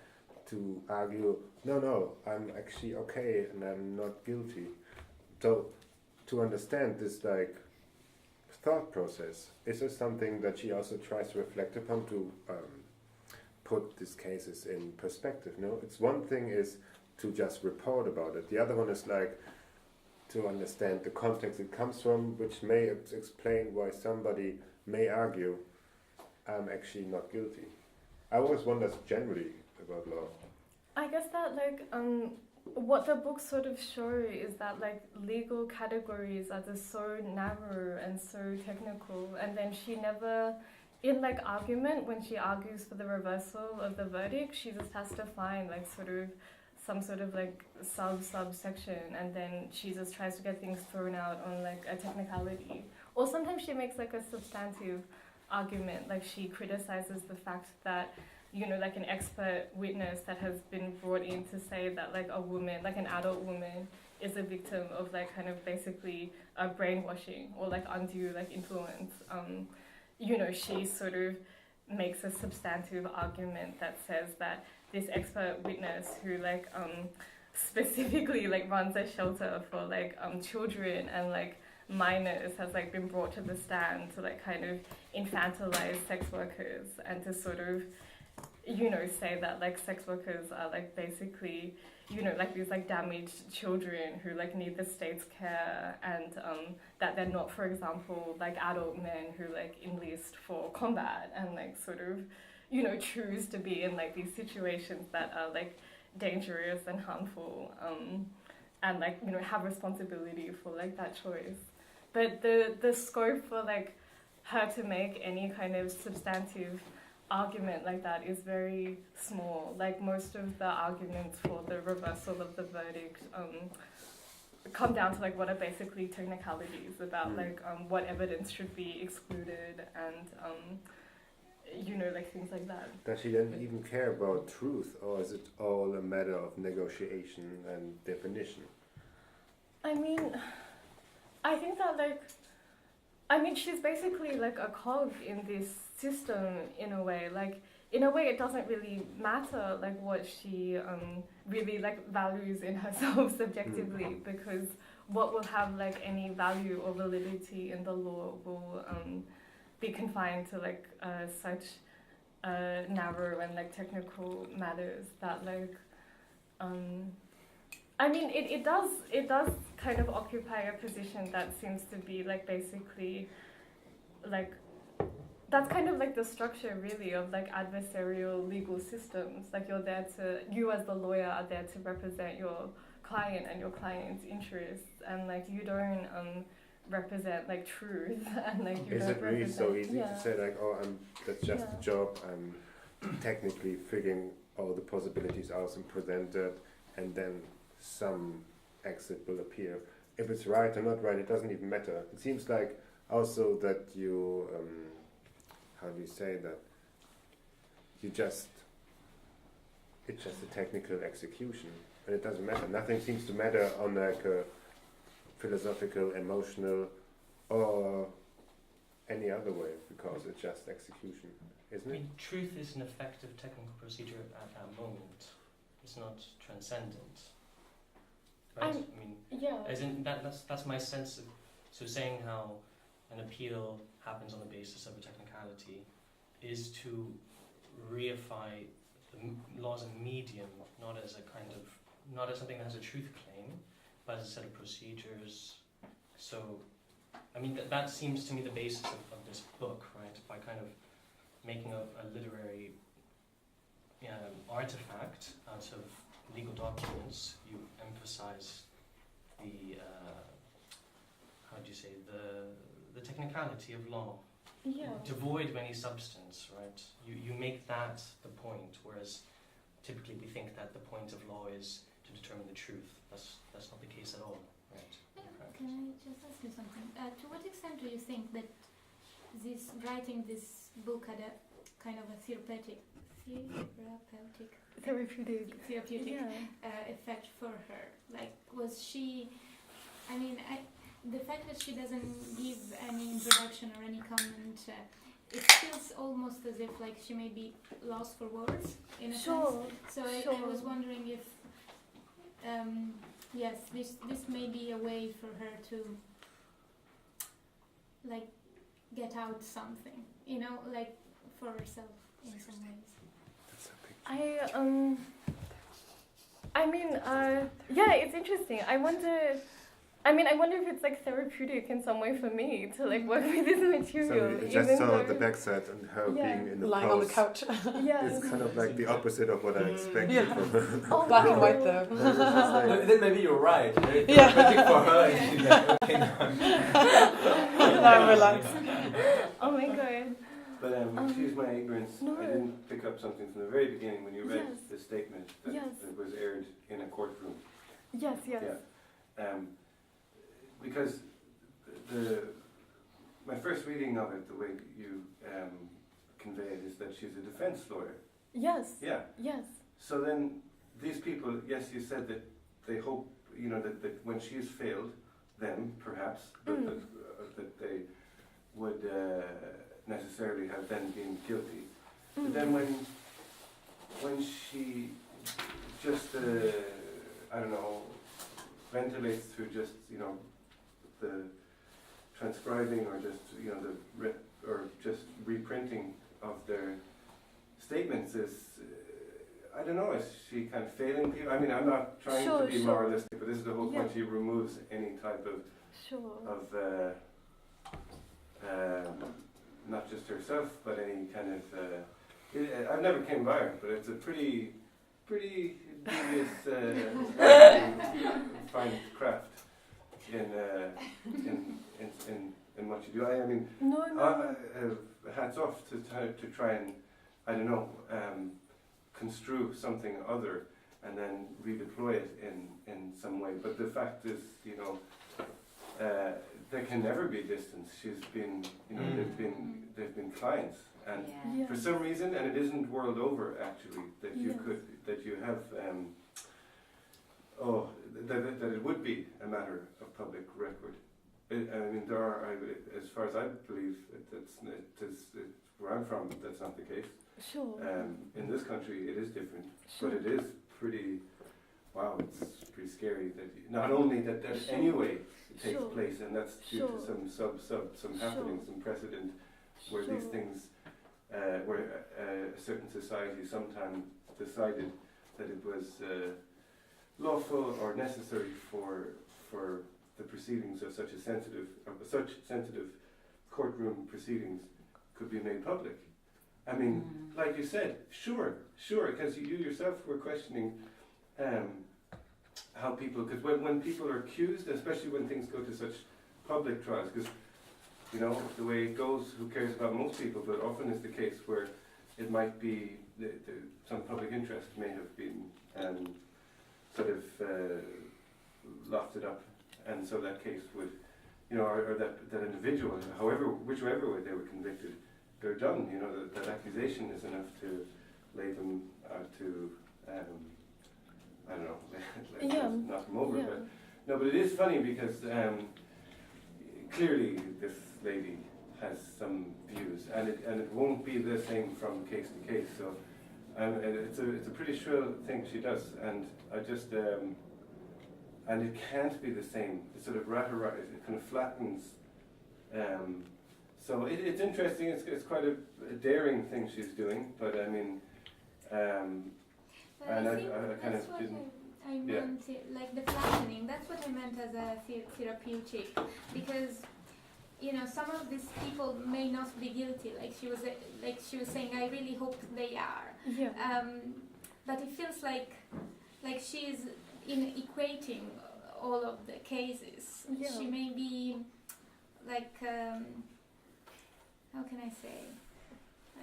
to argue, no, I'm actually okay and I'm not guilty. So to understand this like thought process, is this something that she also tries to reflect upon to put these cases in perspective? No, it's one thing is to just report about it. The other one is like to understand the context it comes from, which may explain why somebody may argue, I'm actually not guilty. I always wonder generally about law. I guess that like what the books sort of show is that like legal categories are just so narrow and so technical, and then she never, in like argument, when she argues for the reversal of the verdict, she just has to find like sort of some sort of like subsection, and then she just tries to get things thrown out on like a technicality. Or sometimes she makes like a substantive argument, like she criticizes the fact that, you know, like an expert witness that has been brought in to say that like a woman, like an adult woman, is a victim of like kind of basically brainwashing or like undue like influence. You know, she sort of makes a substantive argument that says that this expert witness who like specifically like runs a shelter for like children and like minors has like been brought to the stand to like kind of infantilize sex workers and to sort of, you know, say that like sex workers are like basically, you know, like these like damaged children who like need the state's care, and that they're not, for example, like adult men who like enlist for combat and like sort of, you know, choose to be in like these situations that are like dangerous and harmful, and like, you know, have responsibility for like that choice. But the scope for like her to make any kind of substantive argument like that is very small. Like most of the arguments for the reversal of the verdict come down to like what are basically technicalities about like what evidence should be excluded and you know, like things like that. Does she then even care about truth, or is it all a matter of negotiation and definition? I mean, I think that like, I mean, she's basically like a cog in this system in a way. Like, in a way, it doesn't really matter like what she really like values in herself subjectively, because what will have like any value or validity in the law will be confined to like such narrow and like technical matters that like I mean it does kind of occupy a position that seems to be like basically like that's kind of like the structure really of like adversarial legal systems. Like you as the lawyer are there to represent your client and your client's interests, and like you don't represent like truth and like you Is don't it really so represent- easy to say like, oh, that's just Yeah. a job, I'm technically figuring all the possibilities out and present it, and then some exit will appear. If it's right or not right, it doesn't even matter. It seems like also that you, how do you say that? It's just a technical execution, and it doesn't matter. Nothing seems to matter on like a philosophical, emotional, or any other way, because it's just execution, I isn't it? mean, truth is an effective technical procedure at that moment. It's not transcendent. Right? I mean, yeah. as in that's my sense of, so saying how an appeal happens on the basis of a technicality is to reify the law as a medium, not as something that has a truth claim, but as a set of procedures. So, I mean, that seems to me the basis of this book, right? By kind of making a literary artifact out of legal documents, you emphasize the the technicality of law, devoid of any substance, right? You make that the point, whereas typically we think that the point of law is to determine the truth. That's not the case at all, right? Can I just ask you something? To what extent do you think that writing this book had a kind of a therapeutic effect for her? Like, was she? I mean, the fact that she doesn't give any introduction or any comment, it feels almost as if like she may be lost for words in a sense. So I was wondering if, yes, this may be a way for her to like get out something, you know, like for herself in some ways. I mean, yeah, it's interesting. I wonder, I mean, I wonder if it's like therapeutic in some way for me to like work with this So material. you just even saw though- the backside and her Yeah. being in the Lying on the pose. couch. Yeah. It's kind of like the opposite of what I expected Yeah. from her. Oh, Black and wow. white though. But it's just like- Then maybe you're right. It's Yeah. therapeutic for her. And she's like, okay, No, I'm relaxed. Oh my god. But excuse my ignorance, no. I didn't pick up something from the very beginning when you read Yes. the statement that, Yes. that was aired in a courtroom. Yes, yes. Yeah. Because my first reading of it, the way you convey it, is that she's a defense lawyer. Yes. Yeah. Yes. So then these people, yes, you said that they hope, that when she's failed, them perhaps, that they would necessarily have then been guilty. But then when she just, I don't know, ventilates through just, the transcribing or just, or just reprinting of their statements is, I don't know, is she kind of failing people? I mean, I'm not trying to be moralistic, but this is the whole point. She removes any type of, not just herself, but any kind of, I've never came by her, but it's a pretty devious, fine craft in what you do. I mean, hats off to try and, I don't know, construe something other and then redeploy it in some way. But the fact is, there can never be distance. She's been, they've been clients, and for some reason, and it isn't world over actually, that you have, that it would be a matter of public record. I mean, there are, as far as I believe, where I'm from, that's not the case. Sure. In this country, it is different, Sure. but it is pretty. Wow, it's pretty scary that not only that anyway takes Sure. place, and that's due Sure. to some happenings, some precedent where these things, where a certain society sometime decided that it was lawful or necessary for the proceedings of such sensitive courtroom proceedings could be made public. I mean, like you said, sure, because you yourself were questioning how people, because when people are accused, especially when things go to such public trials, because the way it goes, who cares about most people, but often it's the case where it might be some public interest may have been sort of lofted up, and so that case would, or that individual, whichever way they were convicted, they're done. That accusation is enough to lay them to, I don't know, knock them over. But no, but it is funny because clearly this lady has some views, and it won't be the same from case to case. So it's a pretty shrill thing she does, and I just and it can't be the same. It sort of it kind of flattens. So it's interesting. It's quite a daring thing she's doing, but I mean, and I kind of didn't. I meant like the flattening. That's what I meant as a therapeutic, because some of these people may not be guilty. Like she was saying, I really hope they are. Yeah. But it feels like she's equating all of the cases. Yeah. She may be like. How can I say?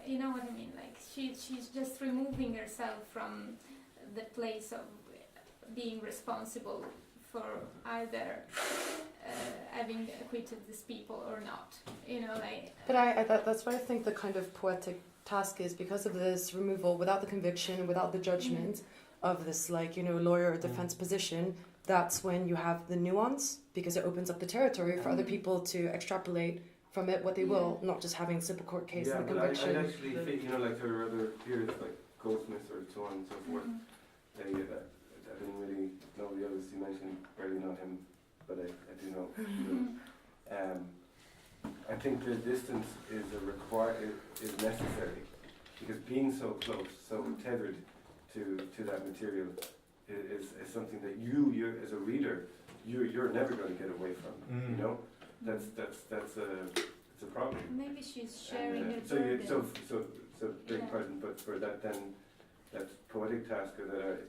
You know what I mean? Like she's just removing herself from the place of being responsible for either having acquitted these people or not. But that's why I think the kind of poetic task is, because of this removal, without the conviction, without the judgment of this, lawyer or defense position. That's when you have the nuance, because it opens up the territory for other people to extrapolate from it what they will, not just having a simple court case and the conviction. I actually think, like her other peers, like Goldsmith or so on and so forth, I didn't really know the others you mentioned, barely know him, but I do know. I think the distance is necessary, because being so close, so tethered to that material is something that you as a reader you're never going to get away from. You know, that's it's a problem. Maybe she's sharing And, her so you, burden. so big pardon, but for that then that poetic task that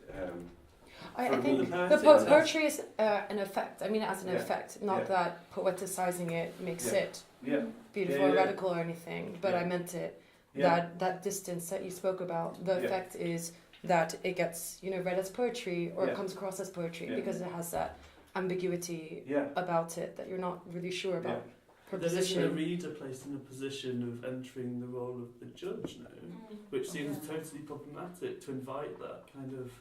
I For think me, the poetry is an effect. I mean, it as an Yeah. effect, not Yeah. that poeticizing it makes Yeah. it yeah beautiful Yeah, or yeah. radical or anything. But Yeah. I meant it. yeah That distance that you spoke about, the Yeah. effect is that it gets read as poetry or Yeah. it comes across as poetry Yeah. because it has that ambiguity yeah about it that you're not really sure about her There is no position. reader placed in a position of entering the role of the judge now, which seems totally problematic to invite that kind of,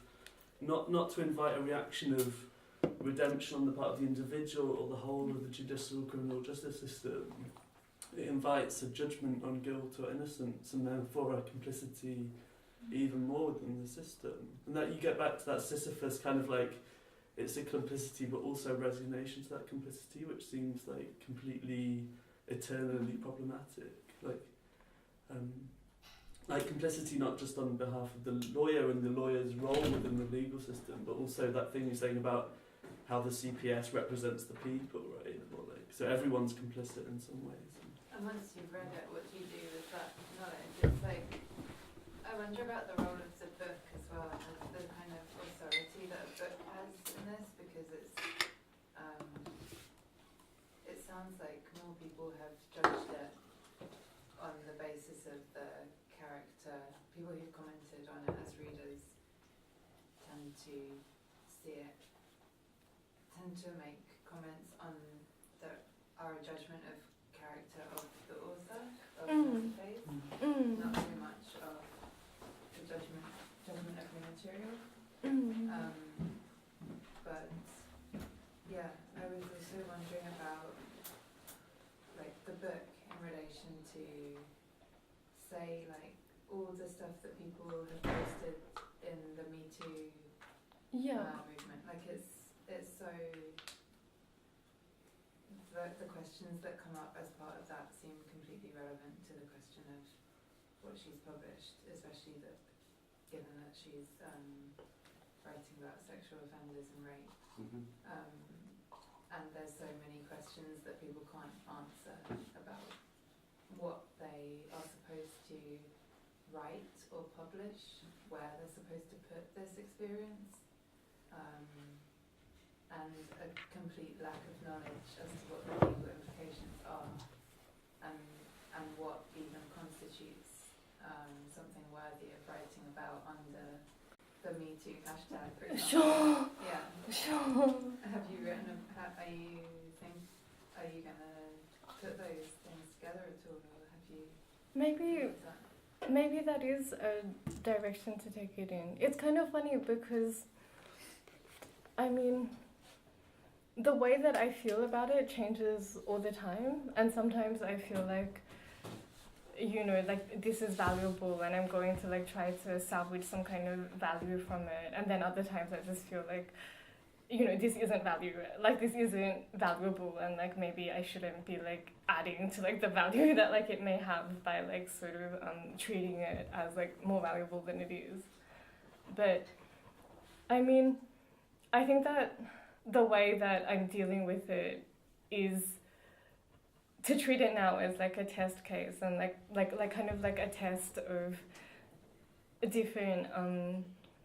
not to invite a reaction of redemption on the part of the individual or the whole of the judicial criminal justice system. It invites a judgment on guilt or innocence and therefore a complicity even more within the system. And that you get back to that Sisyphus kind of like, it's a complicity but also resignation to that complicity, which seems like completely eternally problematic. Like complicity not just on behalf of the lawyer and the lawyer's role within the legal system, but also that thing you're saying about how the CPS represents the people, right? Or like, so everyone's complicit in some ways. And once you've read it, what do you do with that knowledge? It's like, I wonder about the role of the book as well, and the kind of authority that a book has in this, because it sounds like more people have judged it on the basis of the character. People who've commented on it as readers tend to see it, tend to make comments on our judgment of character of the author of the faith, not so much of the judgment of the material. But yeah, I was also wondering about like the book in relation to, say, like all the stuff that people have posted in the Me Too movement. Like it's so. The questions that come up as part of that seem completely relevant to the question of what she's published, especially that given that she's writing about sexual offenders and rape. And there's so many questions that people can't answer about what they are supposed to write or publish, where they're supposed to put this experience. And a complete lack of knowledge as to what the legal implications are, and what even constitutes something worthy of writing about under the Me Too hashtag, for example. Sure. Yeah. Sure. Have you written? Are you gonna put those things together at all, or have you? Maybe that is a direction to take it in. It's kind of funny because, I mean, the way that I feel about it changes all the time, and sometimes I feel like, like this is valuable and I'm going to like try to salvage some kind of value from it, and then other times I just feel like, this isn't this isn't valuable, and like maybe I shouldn't be like adding to like the value that like it may have by like sort of treating it as like more valuable than it is. But I mean, I think that the way that I'm dealing with it is to treat it now as like a test case, and like kind of like a test of different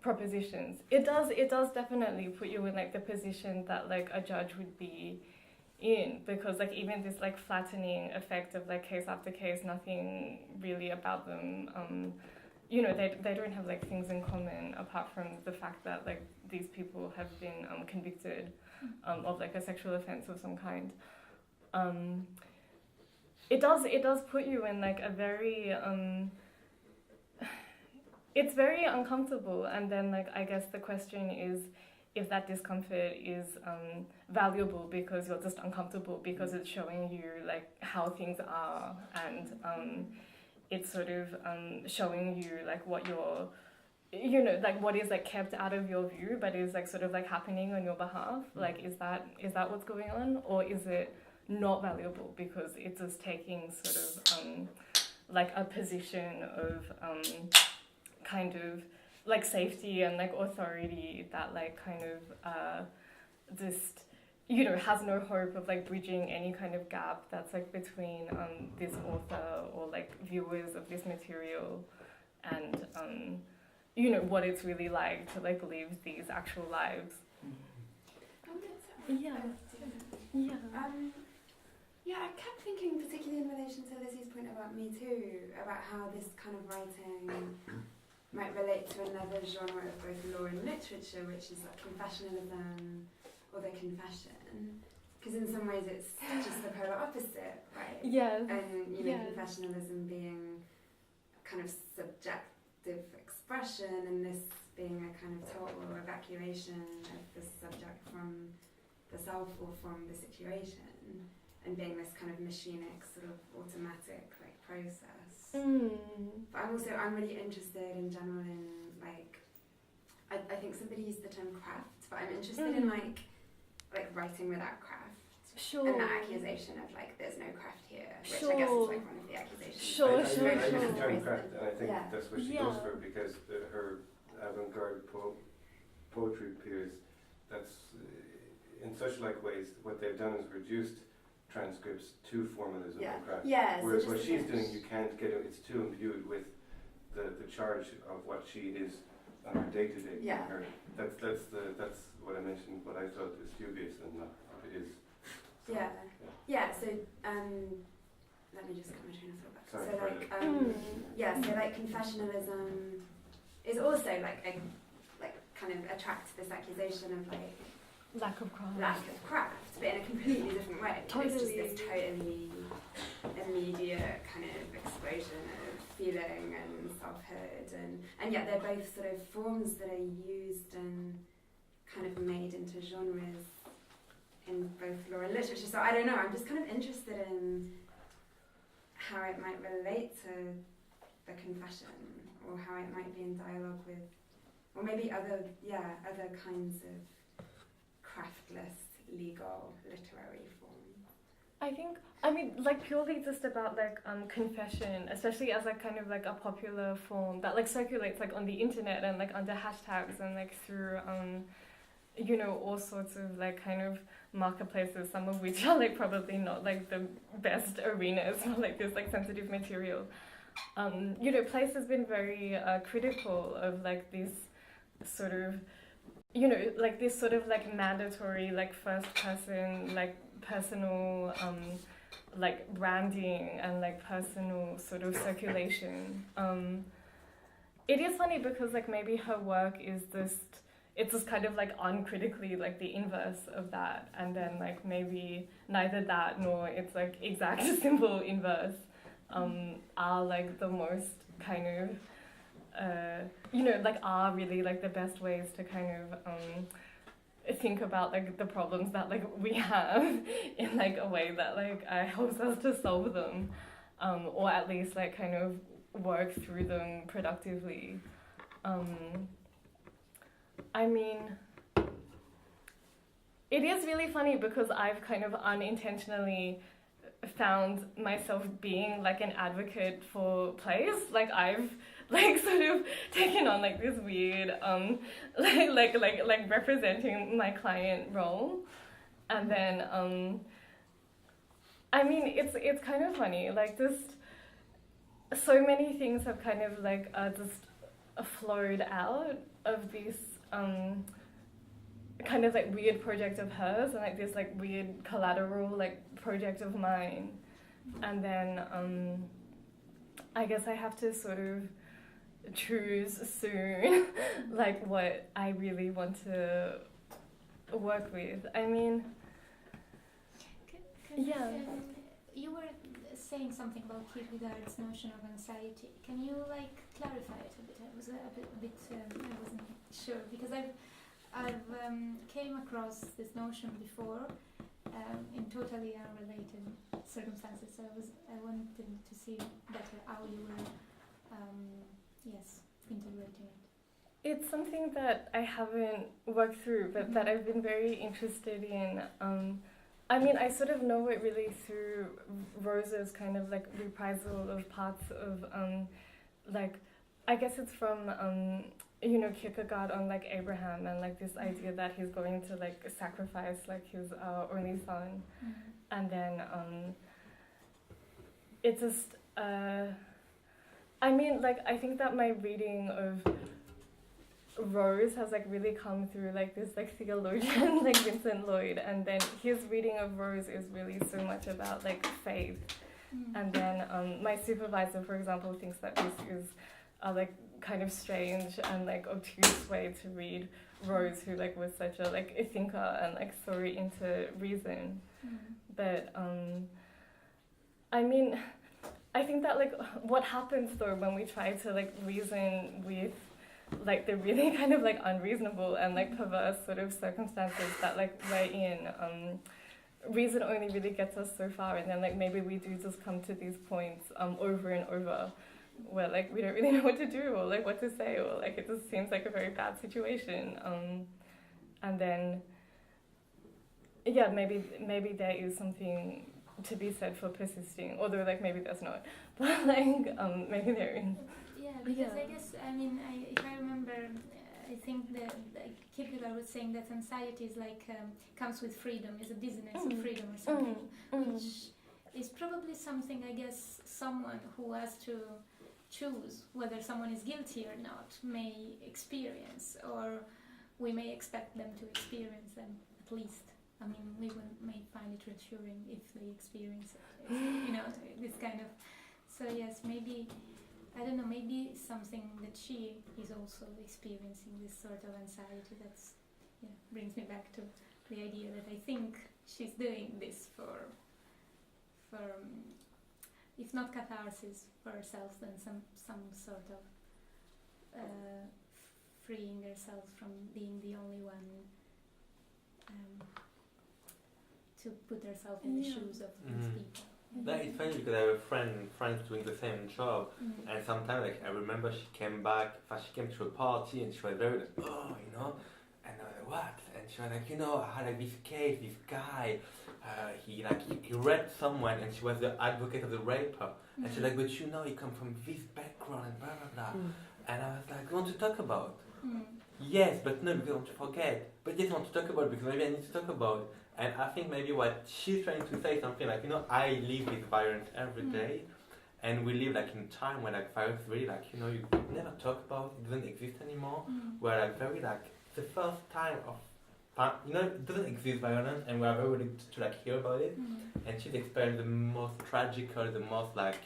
propositions. It does definitely put you in like the position that like a judge would be in, because like even this like flattening effect of like case after case, nothing really about them, they don't have like things in common apart from the fact that like these people have been convicted of like a sexual offense of some kind. It does put you in like a very it's very uncomfortable, and then like I guess the question is if that discomfort is valuable because you're just uncomfortable because it's showing you like how things are, and it's sort of showing you like what you're like what is like kept out of your view but is like sort of like happening on your behalf. Like is that what's going on, or is it not valuable because it's just taking sort of like a position of kind of like safety and like authority that like kind of just you know, has no hope of like bridging any kind of gap that's like between this author or like viewers of this material and you know, what it's really like to like live these actual lives. Yeah. Yeah. Yeah, I kept thinking, particularly in relation to Lizzie's point about Me Too, about how this kind of writing might relate to another genre of both law and literature, which is like confessionalism or the confession. Because in some ways it's just the polar opposite, right? Yes. And, you know, Yes. confessionalism being kind of subjective expression and this being a kind of total evacuation of the subject from the self or from the situation. And being this kind of machinic, sort of automatic like process. But I'm really interested in general in like, I think somebody used the term craft, but I'm interested in like writing without craft. Sure. And that accusation of like there's no craft here, which Sure. I guess is like one of the accusations. Sure, I use the sure. term craft, and I think Yeah. that's what she Yeah. goes for, because her avant-garde poetry peers, that's in such like ways, what they've done is reduced transcripts to formalism Yeah. and craft. Yeah. Whereas so what just she's a- doing, you can't get it, it's too imbued with the charge of what she is on her day-to-day. Yeah. That's what I mentioned, what I thought is dubious and not what it is. So, Yeah. Yeah. So let me just get my train of thought back. Sorry So for like the- yeah. So like confessionalism is also like a kind of attracts this accusation of like Lack of craft. lack of craft, but in a completely different way. It's just Totally. this totally immediate kind of explosion of feeling and selfhood, and yet they're both sort of forms that are used and kind of made into genres in both law and literature. So I don't know, I'm just kind of interested in how it might relate to the confession, or how it might be in dialogue with, or maybe other kinds of craftless, legal, literary forms. I mean, like purely just about like confession, especially as like kind of like a popular form that like circulates like on the internet and like under hashtags and like through you know, all sorts of like kind of marketplaces, some of which are like probably not like the best arenas for like this like sensitive material. You know, Place has been very critical of like this sort of, you know, like this sort of like mandatory like first person like personal like branding and like personal sort of circulation. It is funny because like maybe her work is just, it's just kind of like uncritically like the inverse of that, and then like maybe neither that nor its like exact simple inverse are like the most kind of you know, like are really like the best ways to kind of think about like the problems that like we have in like a way that like helps us to solve them, or at least like kind of work through them productively. I mean, it is really funny because I've kind of unintentionally found myself being like an advocate for Place. Like I've like sort of taken on like this weird like representing my client role, and then I mean it's kind of funny, like just so many things have kind of like just flowed out of this kind of like weird project of hers, and like this like weird collateral like project of mine, and then I guess I have to sort of choose soon like what I really want to work with. I mean, yeah. You were saying something about Kierkegaard's notion of anxiety. Can you like clarify it a bit? I was a bit I wasn't sure, because I've came across this notion before in totally unrelated circumstances. So I wanted to see better how you were integrating it. It's something that I haven't worked through, but that I've been very interested in. I mean, I sort of know it really through Rosa's kind of like reprisal of parts of like, I guess it's from you know, Kierkegaard on like Abraham and like this idea that he's going to like sacrifice like his only son, and then it's just I mean, like, I think that my reading of Rose has like really come through like this like theologian like Vincent Lloyd, and then his reading of Rose is really so much about like faith. And then my supervisor, for example, thinks that this is like kind of strange and like obtuse way to read Rose, who like was such a like a thinker and like so into reason. But I mean, I think that like what happens though when we try to like reason with like the really kind of like unreasonable and like perverse sort of circumstances that like we're in, reason only really gets us so far, and then like maybe we do just come to these points over and over where like we don't really know what to do or like what to say, or like it just seems like a very bad situation, and then yeah, maybe there is something to be said for persisting, although like maybe there's not, but like maybe there is. Yeah, because I guess, I mean, if I remember, I think that Kierkegaard was saying that anxiety is like comes with freedom, is a dizziness of freedom or something, which is probably something, I guess, someone who has to choose whether someone is guilty or not may experience, or we may expect them to experience them at least. I mean, we may find it reassuring if they experience it, you know, this kind of. So yes, maybe, I don't know, maybe something that she is also experiencing, this sort of anxiety. That's, yeah, brings me back to the idea that I think she's doing this for if not catharsis for herself, then some sort of freeing herself from being the only one to put herself in the shoes of these people. That is funny because I have friends doing the same job, and sometimes like I remember she came to a party and she was very like, oh, you know, and I was like, what? And she was like, you know, I had like this case, this guy, he raped someone, and she was the advocate of the raper, and she's like, but you know, he come from this background and blah blah blah, and I was like, what do you want to talk about? Yes, but no, because I want to forget. But yes, I want to talk about it because maybe I need to talk about it. And I think maybe what she's trying to say is something like, you know, I live with violence every day, and we live like in a time where like violence really like, you know, you never talk about it, doesn't exist anymore. We're like very like the first time of, you know, it doesn't exist violence, and we're very ready to like hear about it. And she's experiencing the most tragical, the most like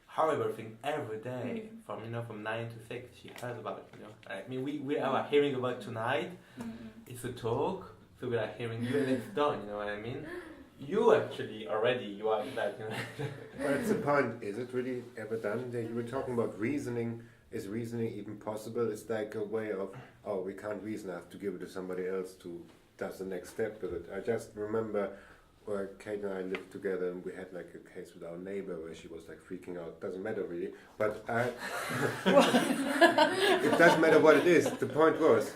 horrible thing every day, from, you know, from 9 to 6 she heard about it, you know. I mean, we are hearing about tonight. It's a talk. So we are hearing you and it's done, you know what I mean? You actually already, you are in that, you know. Well, that's the point. Is it really ever done? You were talking about reasoning. Is reasoning even possible? It's like a way of, oh, we can't reason, I have to give it to somebody else to does the next step with it. I just remember where Kate and I lived together, and we had like a case with our neighbor where she was like freaking out. Doesn't matter really, but it doesn't matter what it is. The point was,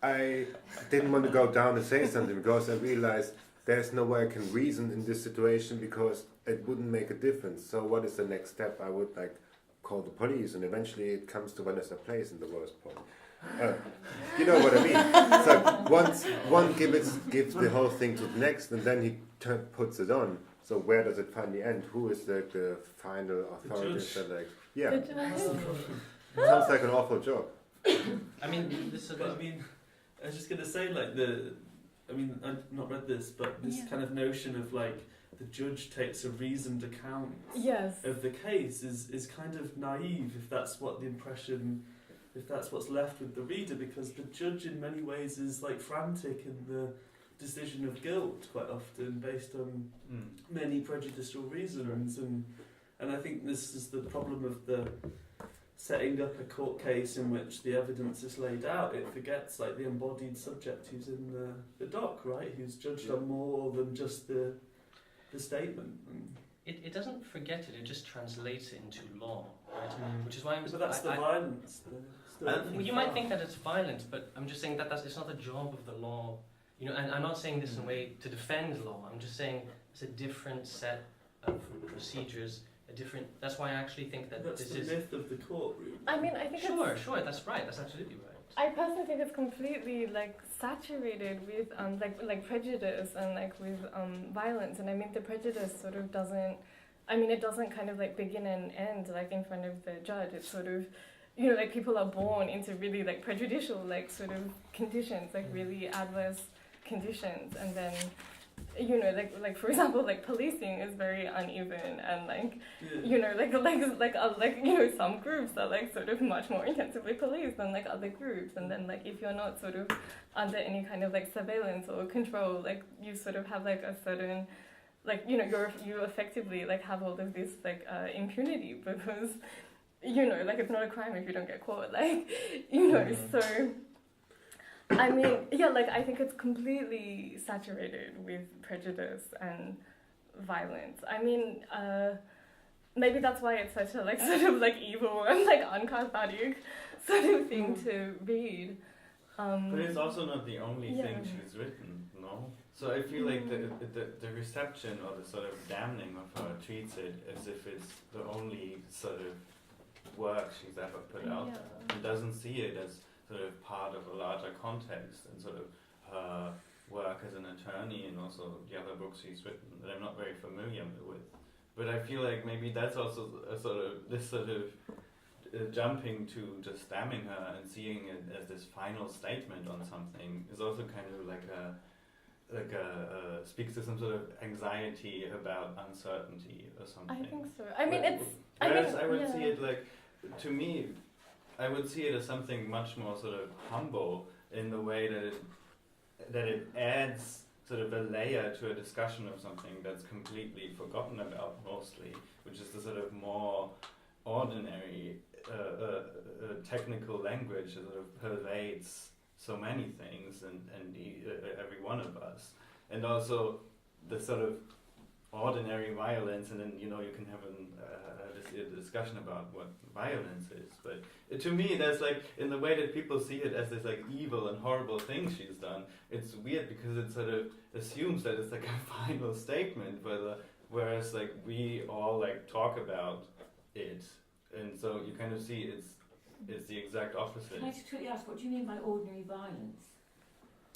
I didn't want to go down and say something because I realized there's no way I can reason in this situation because it wouldn't make a difference. So what is the next step? I would like call the police, and eventually it comes to Vanessa Place in the worst point. You know what I mean? So once one gives the whole thing to the next, and then he puts it on. So where does it finally end? Who is the final authority? Yeah, sounds like an awful job. I mean, this is. But I mean, I was just gonna say like I've not read this, but this kind of notion of like the judge takes a reasoned account of the case is kind of naive if that's what the impression. If that's what's left with the reader, because the judge in many ways is like frantic in the decision of guilt quite often based on many prejudicial reasons, and I think this is the problem of the setting up a court case in which the evidence is laid out. It forgets like the embodied subject who's in the dock, right, who's judged on more than just the statement. It doesn't forget it, it just translates it into law, right? Which is why but that's the violence. You might think that it's violence, but I'm just saying that it's not the job of the law. You know, and I'm not saying this in a way to defend law. I'm just saying it's a different set of procedures, a different. That's why I actually think that That's this the is. myth of the courtroom. I mean, I think Sure, that's right. That's absolutely right. I personally think it's completely like saturated with like prejudice and like with violence, and I mean the prejudice sort of doesn't. I mean, it doesn't kind of like begin and end like in front of the judge. It's sort of, you know, like people are born into really like prejudicial like sort of conditions, like really adverse conditions, and then, you know, like for example, like policing is very uneven, and like, you know, like you know, some groups are like sort of much more intensively policed than like other groups, and then like if you're not sort of under any kind of like surveillance or control, like you sort of have like a certain, like, you know, you effectively like have all of this like impunity, because, you know, like it's not a crime if you don't get caught, like, you know, so. I mean, yeah, like I think it's completely saturated with prejudice and violence. I mean, maybe that's why it's such a like sort of like evil and like uncathartic sort of thing to read. But it's also not the only yeah. thing she's written, no? So I feel like the reception or the sort of damning of her treats it as if it's the only sort of work she's ever put out there. It doesn't see it as sort of part of a larger context and sort of her work as an attorney and also the other books she's written that I'm not very familiar with. But I feel like maybe that's also a sort of this sort of jumping to just damning her and seeing it as this final statement on something is also kind of like a speaks to some sort of anxiety about uncertainty or something. I think so. I mean, Whereas I would see it like, to me, I would see it as something much more sort of humble in the way that it adds sort of a layer to a discussion of something that's completely forgotten about mostly, which is the sort of more ordinary technical language that sort of pervades so many things and every one of us, and also the sort of ordinary violence, and then, you know, you can have a discussion about what violence is, but to me that's like, in the way that people see it as this like evil and horrible thing she's done, it's weird because it sort of assumes that it's like a final statement, whereas like we all like talk about it, and so you kind of see it's the exact opposite. Can I just quickly ask, what do you mean by ordinary violence?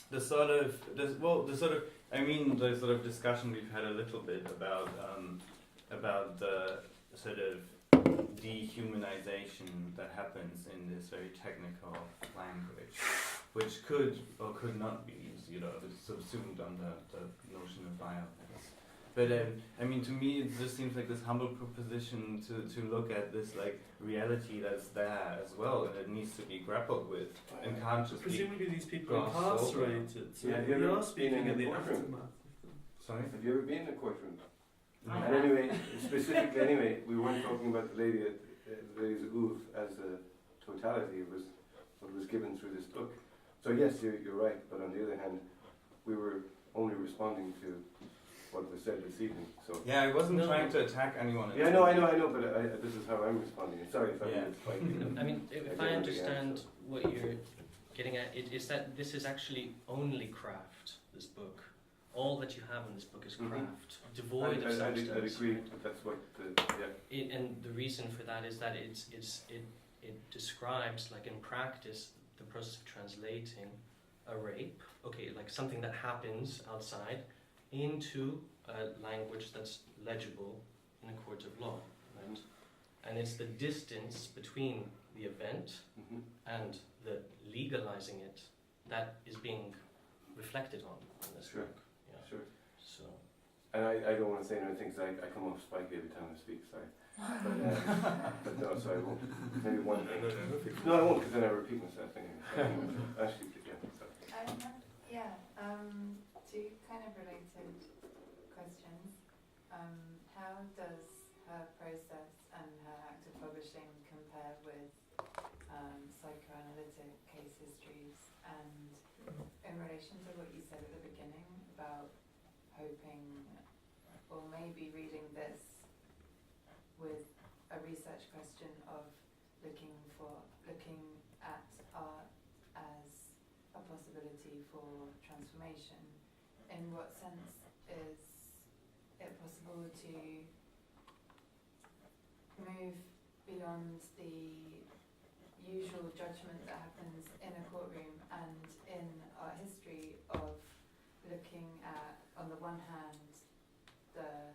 The sort of I mean, the sort of discussion we've had a little bit about the sort of dehumanization that happens in this very technical language, which could or could not be, you know, subsumed under the notion of violence. But I mean, to me, it just seems like this humble proposition to look at this like reality that's there as well, and it needs to be grappled with, and can't just presumably be these people are glossed over. incarcerated. So Yeah, we are speaking at the aftermath. Sorry? Have you ever been in a courtroom? I And have. anyway, specifically anyway, we weren't talking about the lady's oeuvre as a totality. It was what was given through this book. So yes, you're right, but on the other hand, we were only responding to what was said this evening. So Yeah, I wasn't trying to attack anyone. yeah, no, I know, but this is how I'm responding. Sorry if Yeah. I'm spiking. I mean, if I understand what you're getting at, it is that this is actually only craft, this book. All that you have in this book is craft, devoid of substance. I'd agree, but that's what And the reason for that is that it describes, like in practice, the process of translating a rape, okay, like something that happens outside, into a language that's legible in a court of law, right? And it's the distance between the event and the legalizing it that is being reflected on in this Sure. book. Yeah. Sure. So. And I don't want to say anything because I come off spiky every time I speak, sorry. But no, so I won't. Maybe one thing. No, I won't, because then I repeat myself anyway. Actually, yeah, sorry. Two kind of related questions. How does her process and her act of publishing compare with psychoanalytic case histories? And in relation to what you said at the beginning about hoping, or maybe reading this with a research question of looking at art as a possibility for transformation, in what sense is it possible to beyond the usual judgment that happens in a courtroom and in art history of looking at, on the one hand, the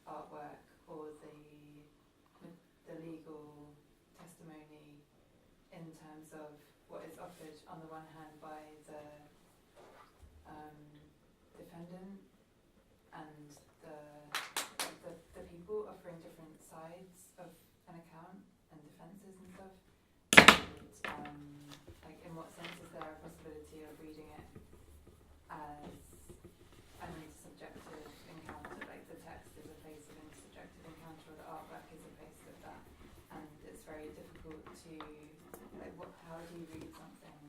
artwork or the legal testimony in terms of what is offered on the one hand by the defendant and the people offering different sides of an account and defences and stuff. And like, in what sense is there a possibility of reading it as an intersubjective encounter? Like, the text is a place of intersubjective encounter, or the artwork is a place of that, and it's very difficult to like. How do you read something?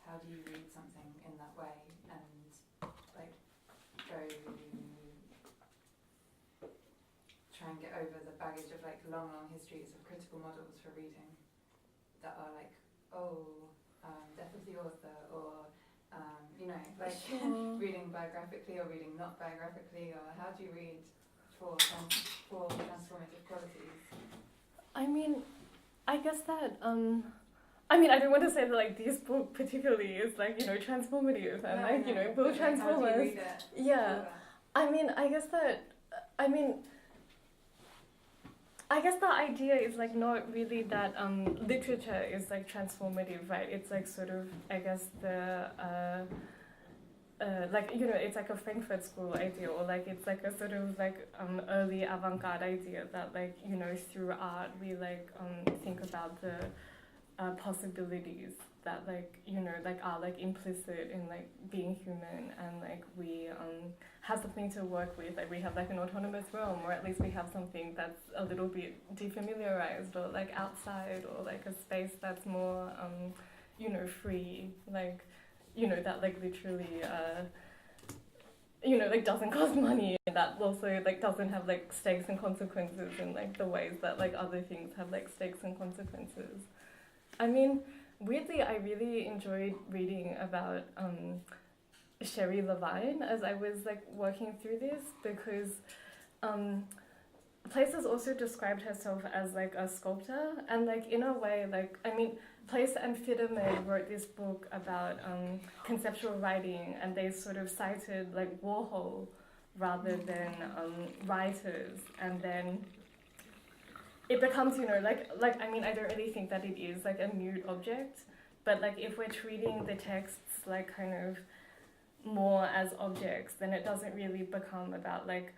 How do you read something in that way and like try and get over the baggage of like long histories of critical models for reading that are like, death of the author, or you know, like reading biographically or reading not biographically, or how do you read for transformative qualities? I mean, I guess that, I mean, I don't want to say that, like, this book particularly is, like, you know, transformative and, like, you know, will transform us. Yeah. I mean, I guess the idea is, like, not really that literature is, like, transformative, right? It's, like, sort of, I guess, like, you know, it's like a Frankfurt School idea, or like it's like a sort of like early avant-garde idea that, like, you know, through art we like think about the possibilities that, like, you know, like are like implicit in like being human, and like we have something to work with, like we have like an autonomous realm, or at least we have something that's a little bit defamiliarized, or like outside, or like a space that's more you know, free, like, you know, that like literally you know, like doesn't cost money, and that also like doesn't have like stakes and consequences in like the ways that like other things have like stakes and consequences. I mean, weirdly, I really enjoyed reading about Sherry Levine as I was like working through this, because Place also described herself as like a sculptor, and like in a way, like, I mean, Place and Fitterman wrote this book about conceptual writing, and they sort of cited like Warhol rather than writers, and then it becomes, you know, like I mean, I don't really think that it is like a mute object, but like if we're treating the texts like kind of more as objects, then it doesn't really become about like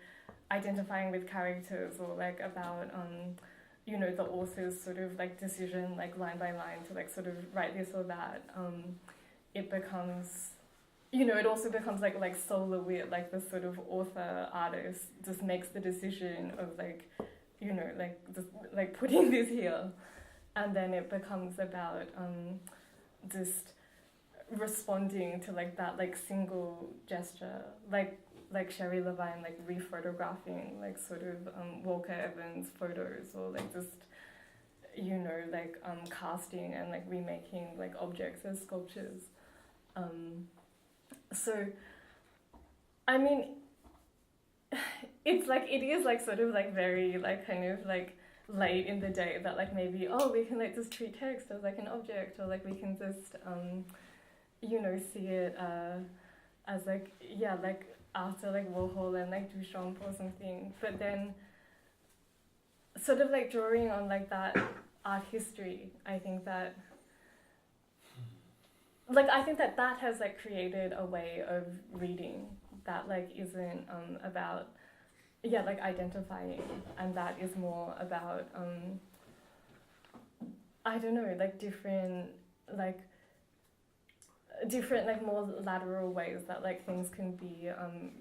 identifying with characters, or like about you know, the author's sort of like decision, like line by line, to like sort of write this or that. It becomes, you know, it also becomes like solo wit, like the sort of author artist just makes the decision of like, you know, like just like putting this here, and then it becomes about just responding to like that like single gesture, like Sherry Levine, like rephotographing like sort of Walker Evans photos, or like just, you know, like casting and like remaking like objects as sculptures. So, I mean, it's like, it is like sort of like very like kind of like late in the day that like maybe, oh, we can like just treat text as like an object, or like we can just you know, see it as like, yeah, like after like Warhol and like Duchamp or something, but then sort of like drawing on like that art history, I think that that has like created a way of reading that like isn't about, yeah, like identifying, and that is more about I don't know, like different like more lateral ways that like things can be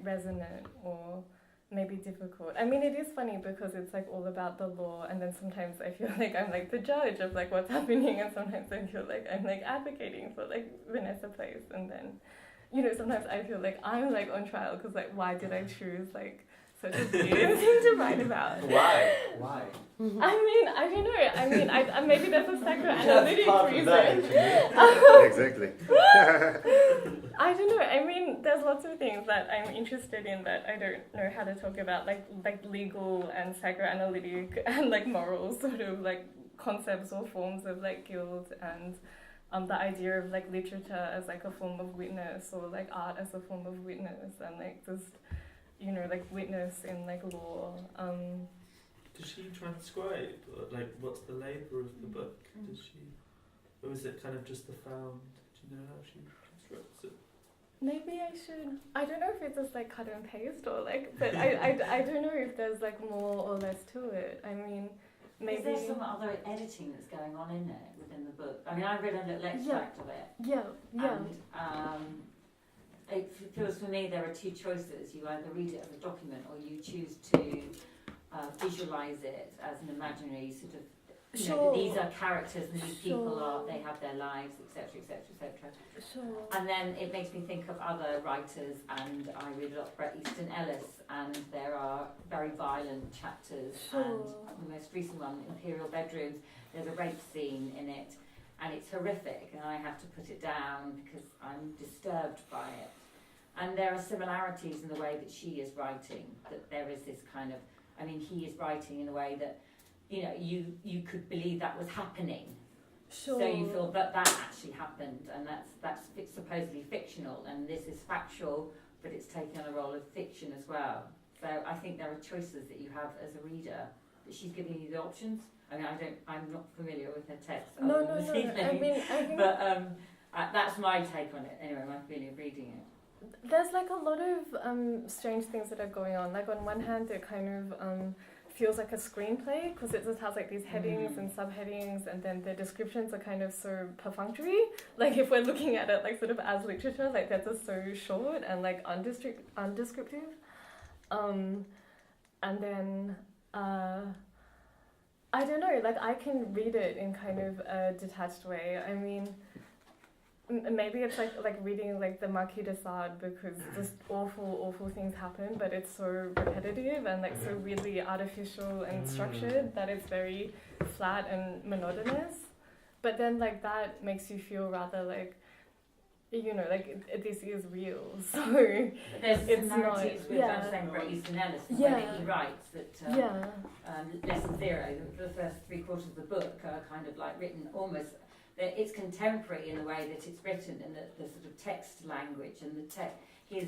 resonant or maybe difficult. I mean, it is funny because it's like all about the law, and then sometimes I feel like I'm like the judge of like what's happening, and sometimes I feel like I'm like advocating for like Vanessa Place, and then, you know, sometimes I feel like I'm like on trial because like why did I choose like such a weird thing to write about? Why? I mean, I don't know. I mean, I maybe there's a psychoanalytic reason. Exactly. I don't know. I mean, there's lots of things that I'm interested in that I don't know how to talk about, like legal and psychoanalytic and like moral sort of like concepts or forms of like guilt, and the idea of like literature as like a form of witness, or like art as a form of witness, and like just, you know, like witness in like law. Does she transcribe? Or, like, what's the labour of the book? Does she, or is it kind of just the found? Do you know how she constructs it? Maybe I should. I don't know if it's just like cut and paste or like, but I don't know if there's like more or less to it. I mean, maybe. Is there some other editing that's going on in there within the book? I mean, I read a little extract of it. Yeah. And it feels for me there are two choices. You either read it as a document, or you choose to visualize it as an imaginary sort of, you know, these are characters and these people are, they have their lives, etc., etc., etc. Sure. And then it makes me think of other writers, and I read a lot of Bret Easton Ellis, and there are very violent chapters. Sure. And the most recent one, Imperial Bedrooms, there's a rape scene in it, and it's horrific, and I have to put it down because I'm disturbed by it. And there are similarities in the way that she is writing, that there is this kind of, I mean, he is writing in a way that, you know, you could believe that was happening. Sure. So you feel that that actually happened, and that's supposedly fictional, and this is factual, but it's taking on a role of fiction as well. So I think there are choices that you have as a reader, that she's giving you the options. I mean, I'm not familiar with her text. No. this I evening, mean, I think but that's my take on it. Anyway, my feeling of reading it. there's like a lot of strange things that are going on. Like on one hand, it kind of feels like a screenplay because it just has like these headings and subheadings, and then the descriptions are kind of so perfunctory. Like if we're looking at it like sort of as literature, like they're just so short and like undescriptive. And then I don't know, like I can read it in kind of a detached way. I mean, maybe it's like reading like the Marquis de Sade, because just awful things happen, but it's so repetitive and like so really artificial and structured that it's very flat and monotonous. But then like that makes you feel rather like, you know, like this is real. So But there's it's similarities not, with yeah. I'm saying Bret Easton Ellis, the Yeah. way that he writes that Lesson Zero, the first 3/4 of the book are kind of like written almost. It's contemporary in the way that it's written, in the sort of text language and the text. He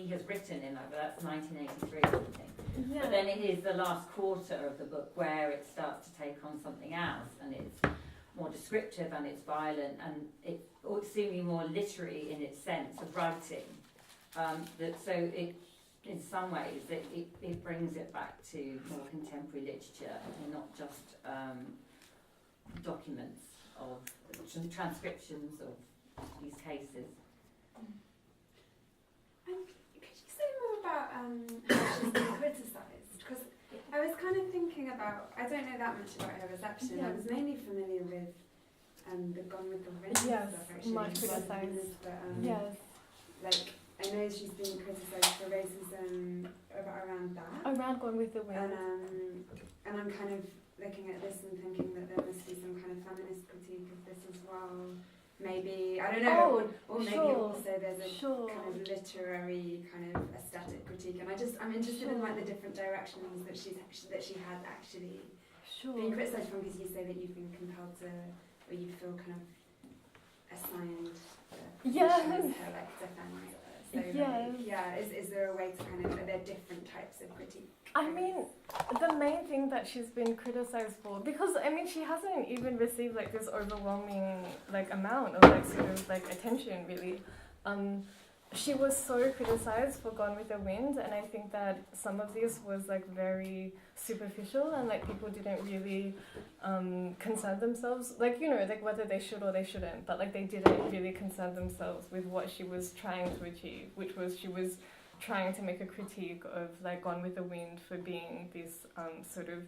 has written in like that's 1983 or something. Yeah. But then it is the last quarter of the book where it starts to take on something else, and it's more descriptive and it's violent and it's seemingly more literary in its sense of writing. So it, in some ways, it brings it back to more contemporary literature and not just documents of transcriptions of these cases. And could you say more about how she's been criticised? Because I was kind of thinking about, I don't know that much about her reception. I was mainly familiar with the Gone with the Wind Yes, stuff, actually. much criticised. But, Yes. like, I know she's been criticised for racism around that. Around Gone with the Wind. And I'm kind of looking at this and thinking that there must be some kind of feminist critique of this as well. Maybe, I don't know, or maybe also there's a kind of literary kind of aesthetic critique. And I'm interested in like the different directions that she has actually been criticised from, because you say that you've been compelled to, or you feel kind of assigned the position to like defend. So is there a way to kind of, are there different types of critique? I mean, the main thing that she's been criticized for, because I mean she hasn't even received like this overwhelming like amount of like sort of like attention really. She was so criticized for Gone with the Wind, and I think that some of this was like very superficial and like people didn't really concern themselves, like, you know, like whether they should or they shouldn't, but like they didn't really concern themselves with what she was trying to achieve, which was she was trying to make a critique of like Gone with the Wind for being this sort of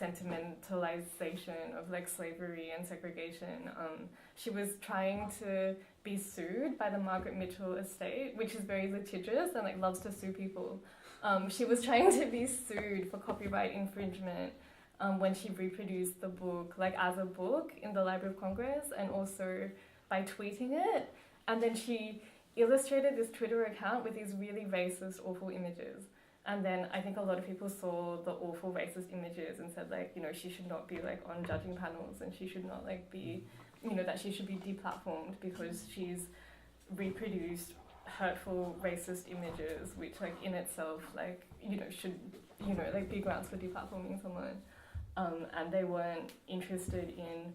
sentimentalization of like slavery and segregation. She was trying to be sued by the Margaret Mitchell estate, which is very litigious and like loves to sue people. She was trying to be sued for copyright infringement when she reproduced the book like as a book in the Library of Congress, and also by tweeting it. And then she illustrated this Twitter account with these really racist, awful images. And then I think a lot of people saw the awful racist images and said, like, you know, she should not be like on judging panels, and she should not like be, you know, that she should be deplatformed because she's reproduced hurtful racist images, which like in itself, like, you know, should, you know, like be grounds for deplatforming someone. And they weren't interested in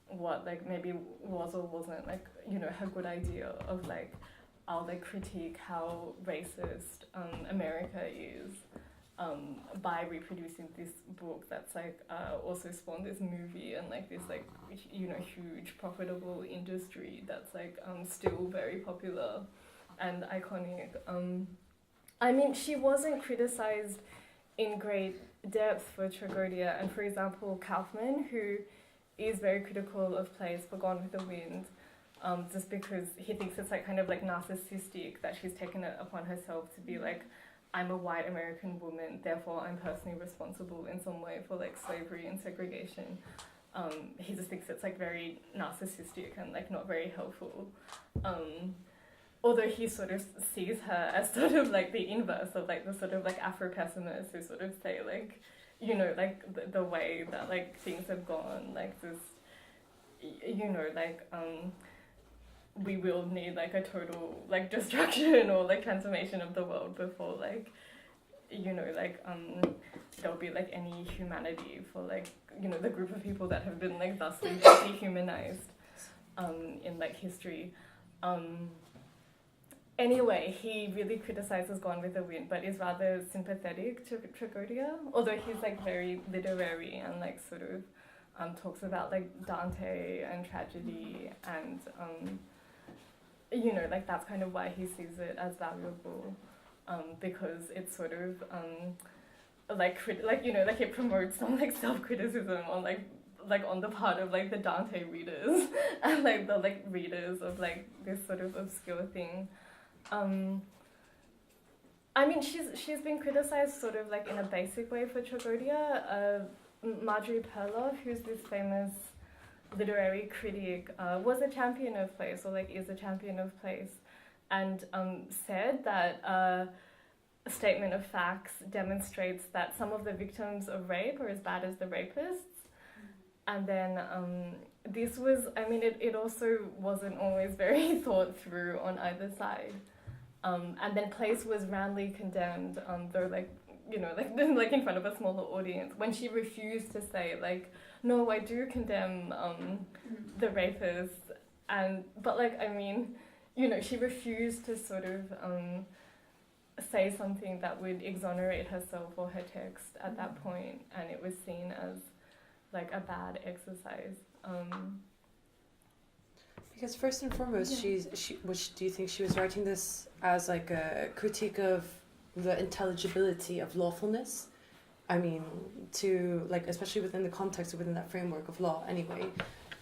what like maybe was or wasn't like, you know, her good idea of like, I'll like critique how racist America is by reproducing this book that's like also spawned this movie and like this like, you know, huge profitable industry that's like still very popular and iconic. I mean, she wasn't criticized in great depth for Tragodia, and for example, Kaufman, who is very critical of plays for Gone with the Wind, just because he thinks it's like kind of like narcissistic that she's taken it upon herself to be like, I'm a white American woman, therefore I'm personally responsible in some way for like slavery and segregation. He just thinks it's like very narcissistic and like not very helpful. Although he sort of sees her as sort of like the inverse of like the sort of like Afro-pessimists who sort of say like, you know, like the way that like things have gone, like this, you know, like we will need like a total like destruction or like transformation of the world before like, you know, like there'll be like any humanity for like, you know, the group of people that have been like thusly dehumanized in like history. Anyway, he really criticizes Gone with the Wind, but is rather sympathetic to Tragodia, although he's like very literary and like sort of talks about like Dante and tragedy and you know, like that's kind of why he sees it as valuable, because it's sort of like you know, like it promotes some like self-criticism on like on the part of like the Dante readers and like the like readers of like this sort of obscure thing. I mean, she's been criticized sort of like in a basic way for Tragodia. Marjorie Perloff, who's this famous literary critic, was a champion of place, or like is a champion of place, and said that a statement of facts demonstrates that some of the victims of rape are as bad as the rapists. And then this was, I mean, it also wasn't always very thought through on either side. And then Place was roundly condemned, though, like, you know, like in front of a smaller audience, when she refused to say, like, no, I do condemn the rapists, but like, I mean, you know, she refused to sort of say something that would exonerate herself or her text at that point, and it was seen as like a bad exercise. Because first and foremost, do you think she was writing this as like a critique of the intelligibility of lawfulness? I mean, to like, especially within the context or within that framework of law anyway,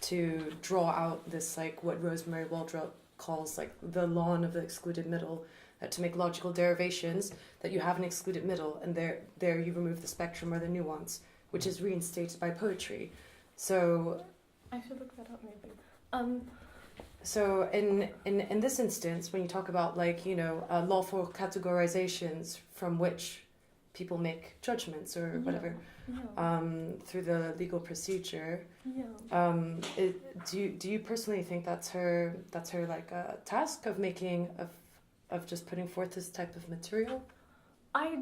to draw out this like what Rosemary Waldrop calls like the lawn of the excluded middle, to make logical derivations that you have an excluded middle, and there you remove the spectrum or the nuance, which is reinstated by poetry. So I should look that up maybe. So in this instance, when you talk about like, you know, lawful categorizations from which people make judgments or whatever, through the legal procedure, do you personally think that's her like task of making of just putting forth this type of material? I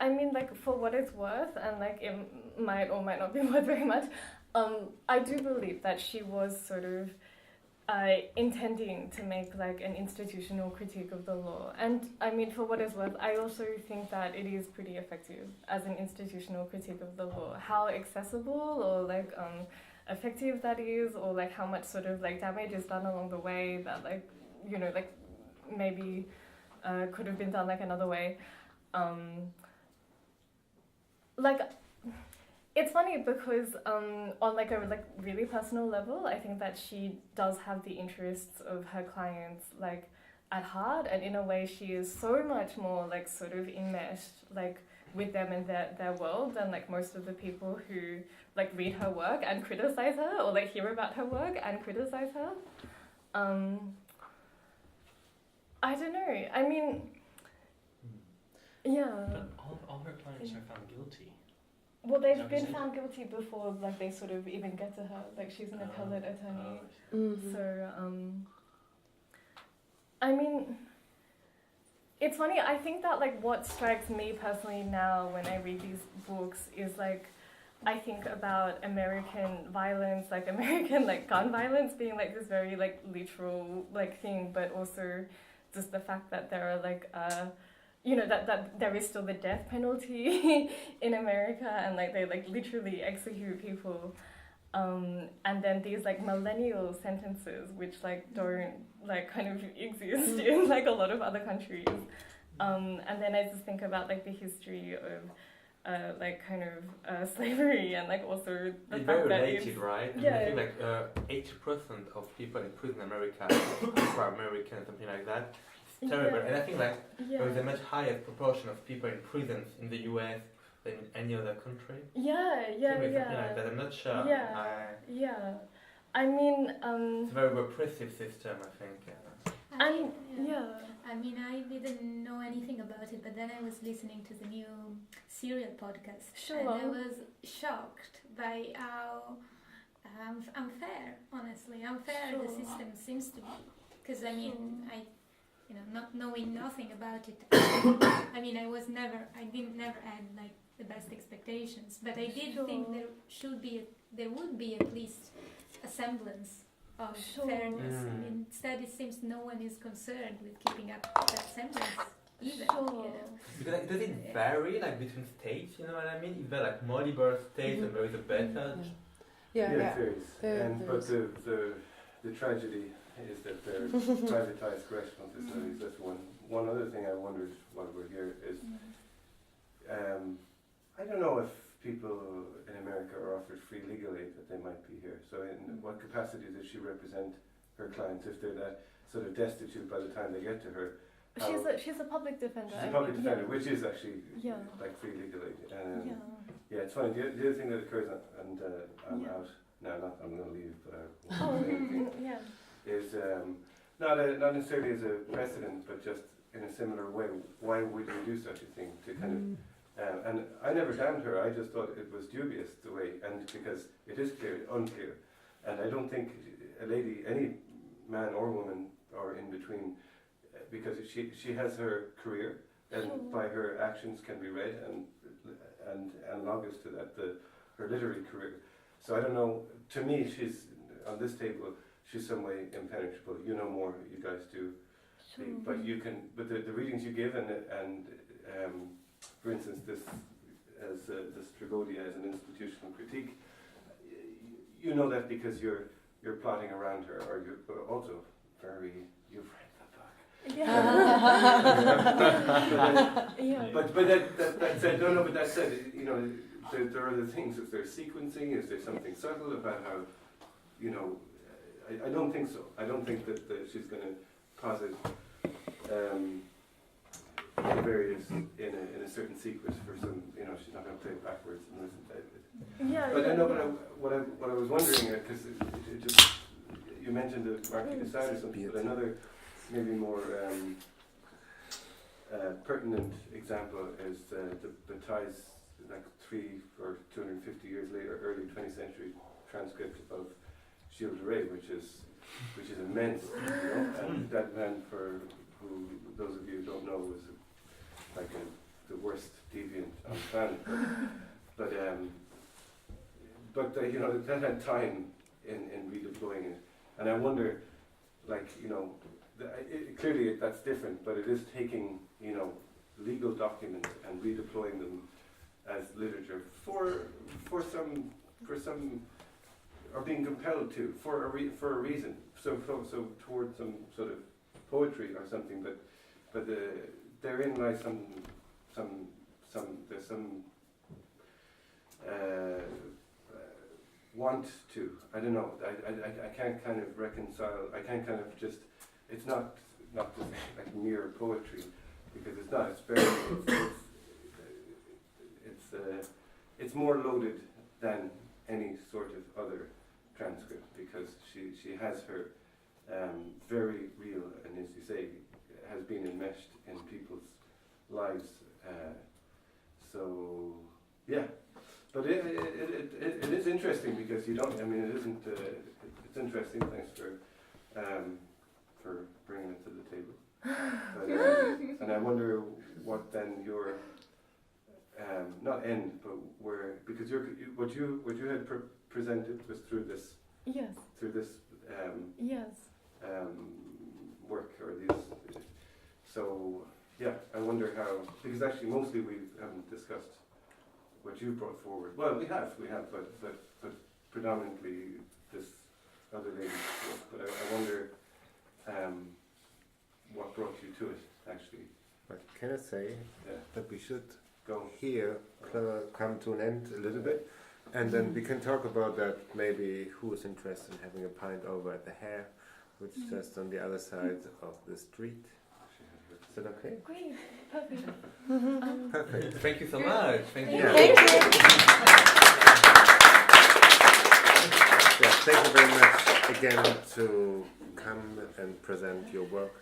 mean, like, for what it's worth, and like it might or might not be worth very much, I do believe that she was sort of intending to make like an institutional critique of the law. And I mean, for what it's worth, I also think that it is pretty effective as an institutional critique of the law. How accessible or like effective that is, or like how much sort of like damage is done along the way that like, you know, like maybe could have been done like another way. Like, it's funny because on like a like really personal level, I think that she does have the interests of her clients like at heart, and in a way she is so much more like sort of enmeshed like with them and their world than like most of the people who like read her work and criticize her, or like hear about her work and criticize her. I don't know. I mean, yeah. But all her clients are found guilty. Well, they've Is that been what you found guilty before, like they sort of even get to her. Like she's an appellate attorney. Mhm. So, I mean, it's funny. I think that like what strikes me personally now when I read these books is like, I think about American violence, like American like gun violence being like this very like literal like thing, but also just the fact that there are like you know that there is still the death penalty in America, and like they like literally execute people. And then these like millennial sentences which like don't like kind of exist in like a lot of other countries. And then I just think about like the history of like kind of slavery, and like also the It's fact very that related, it's, right? And yeah. I think like 80% of people in prison in America are American, something like that. It's terrible. Yeah. And I think like yeah. there is a much higher proportion of people in prisons in the US than in any other country. Yeah, Something like that. I'm not sure. Yeah. I mean, It's a very repressive system, I think. I mean, I didn't know anything about it, but then I was listening to the new serial podcast, Sure. and I was shocked by how unfair, honestly, unfair the system seems to be. Because I mean, not knowing nothing about it, I mean, I didn't never had like the best expectations, but I did think there would be at least a semblance of fairness. And instead, it seems no one is concerned with keeping up that semblance either. Because like, does it vary like between states? You know what I mean? Is there like more liberal states and there is a better? Yeah, it varies. But the tragedy is that they're privatized correctional facilities. That's one. One other thing I wondered while we're here is, I don't know if people in America are offered free legal aid that they might be here. So in what capacity does she represent her clients if they're that sort of destitute by the time they get to her? She's a public defender. She's a public defender, which is actually Yeah. like free legal aid. Yeah, it's funny. The other thing that occurs, and I'm out now. I'm going to leave, but I won't say anything. Is not necessarily as a precedent, but just in a similar way. Why would you do such a thing to kind of? And I never damned her. I just thought it was dubious the way, and because it is unclear, and I don't think a lady, any man or woman, or in between, because she has her career, and by her actions can be read and analogous to that her literary career. So I don't know. To me, she's on this table. She's some way impenetrable. You know more. You guys do. But you can. But the readings you give and for instance, this Tragodia as an institutional critique, you know that because you're plotting around her, or you're also you've read the book. But that said, but that said, you know, there are other things. Is there sequencing? Is there something subtle about how, you know? I don't think so. I don't think that she's going to posit various in a certain sequence for some. You know, she's not going to play it backwards and listen to it. But I know what I was wondering, because it just you mentioned the Marquis de Sade or something, but another maybe more pertinent example is the ties, like 300 or 250 years later, early 20th century transcript of Gilles de Rais, which is immense, you know? And that man, for who those of you who don't know, was the worst deviant on the planet. But you know, that had time in redeploying it, and I wonder, like, you know, clearly that's different, but it is taking, you know, legal documents and redeploying them as literature for some. Or being compelled to for a reason. So towards some sort of poetry or something. But therein lies there's some want to. I don't know. I can't kind of reconcile. I can't kind of just. It's not just like mere poetry, because it's not. It's very. It's more loaded than any sort of other transcript, because she has her very real, and as you say, has been enmeshed in people's lives. So yeah, but it is interesting because you don't. I mean, it isn't. It's interesting. Thanks for bringing it to the table. But, and I wonder what then your not end, but where, because what you had presented was through this Yes. Yes. Work or these. So yeah, I wonder how, because actually mostly we haven't discussed what you brought forward. Well, we have, but predominantly this other lady's work. But I wonder what brought you to it actually. But can I say that we should go here, come to an end a little bit, and then we can talk about that. Maybe who is interested in having a pint over at the Hare, which is just on the other side of the street. Is that okay? Great. Perfect. Perfect. Thank you so much. Thank you. Thank you. Yeah, thank you very much again to come and present your work.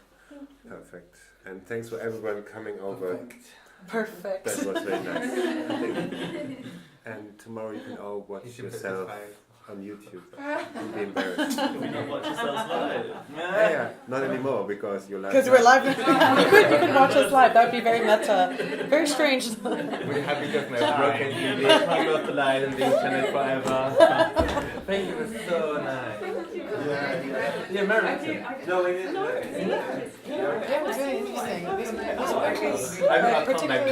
Perfect. And thanks for everyone coming over. Perfect. That was very nice. And tomorrow you can all watch yourself on YouTube. You'll be embarrassed. Can we not watch ourselves live? Yeah, not anymore because you're live. Because we're live. You could watch us live. That would be very meta. Very strange. We're happy to have my broken TV. Hang up the light and the internet forever. Thank you, it was so nice. Yeah, American. No, it is. Yeah, it was really interesting. I will come back.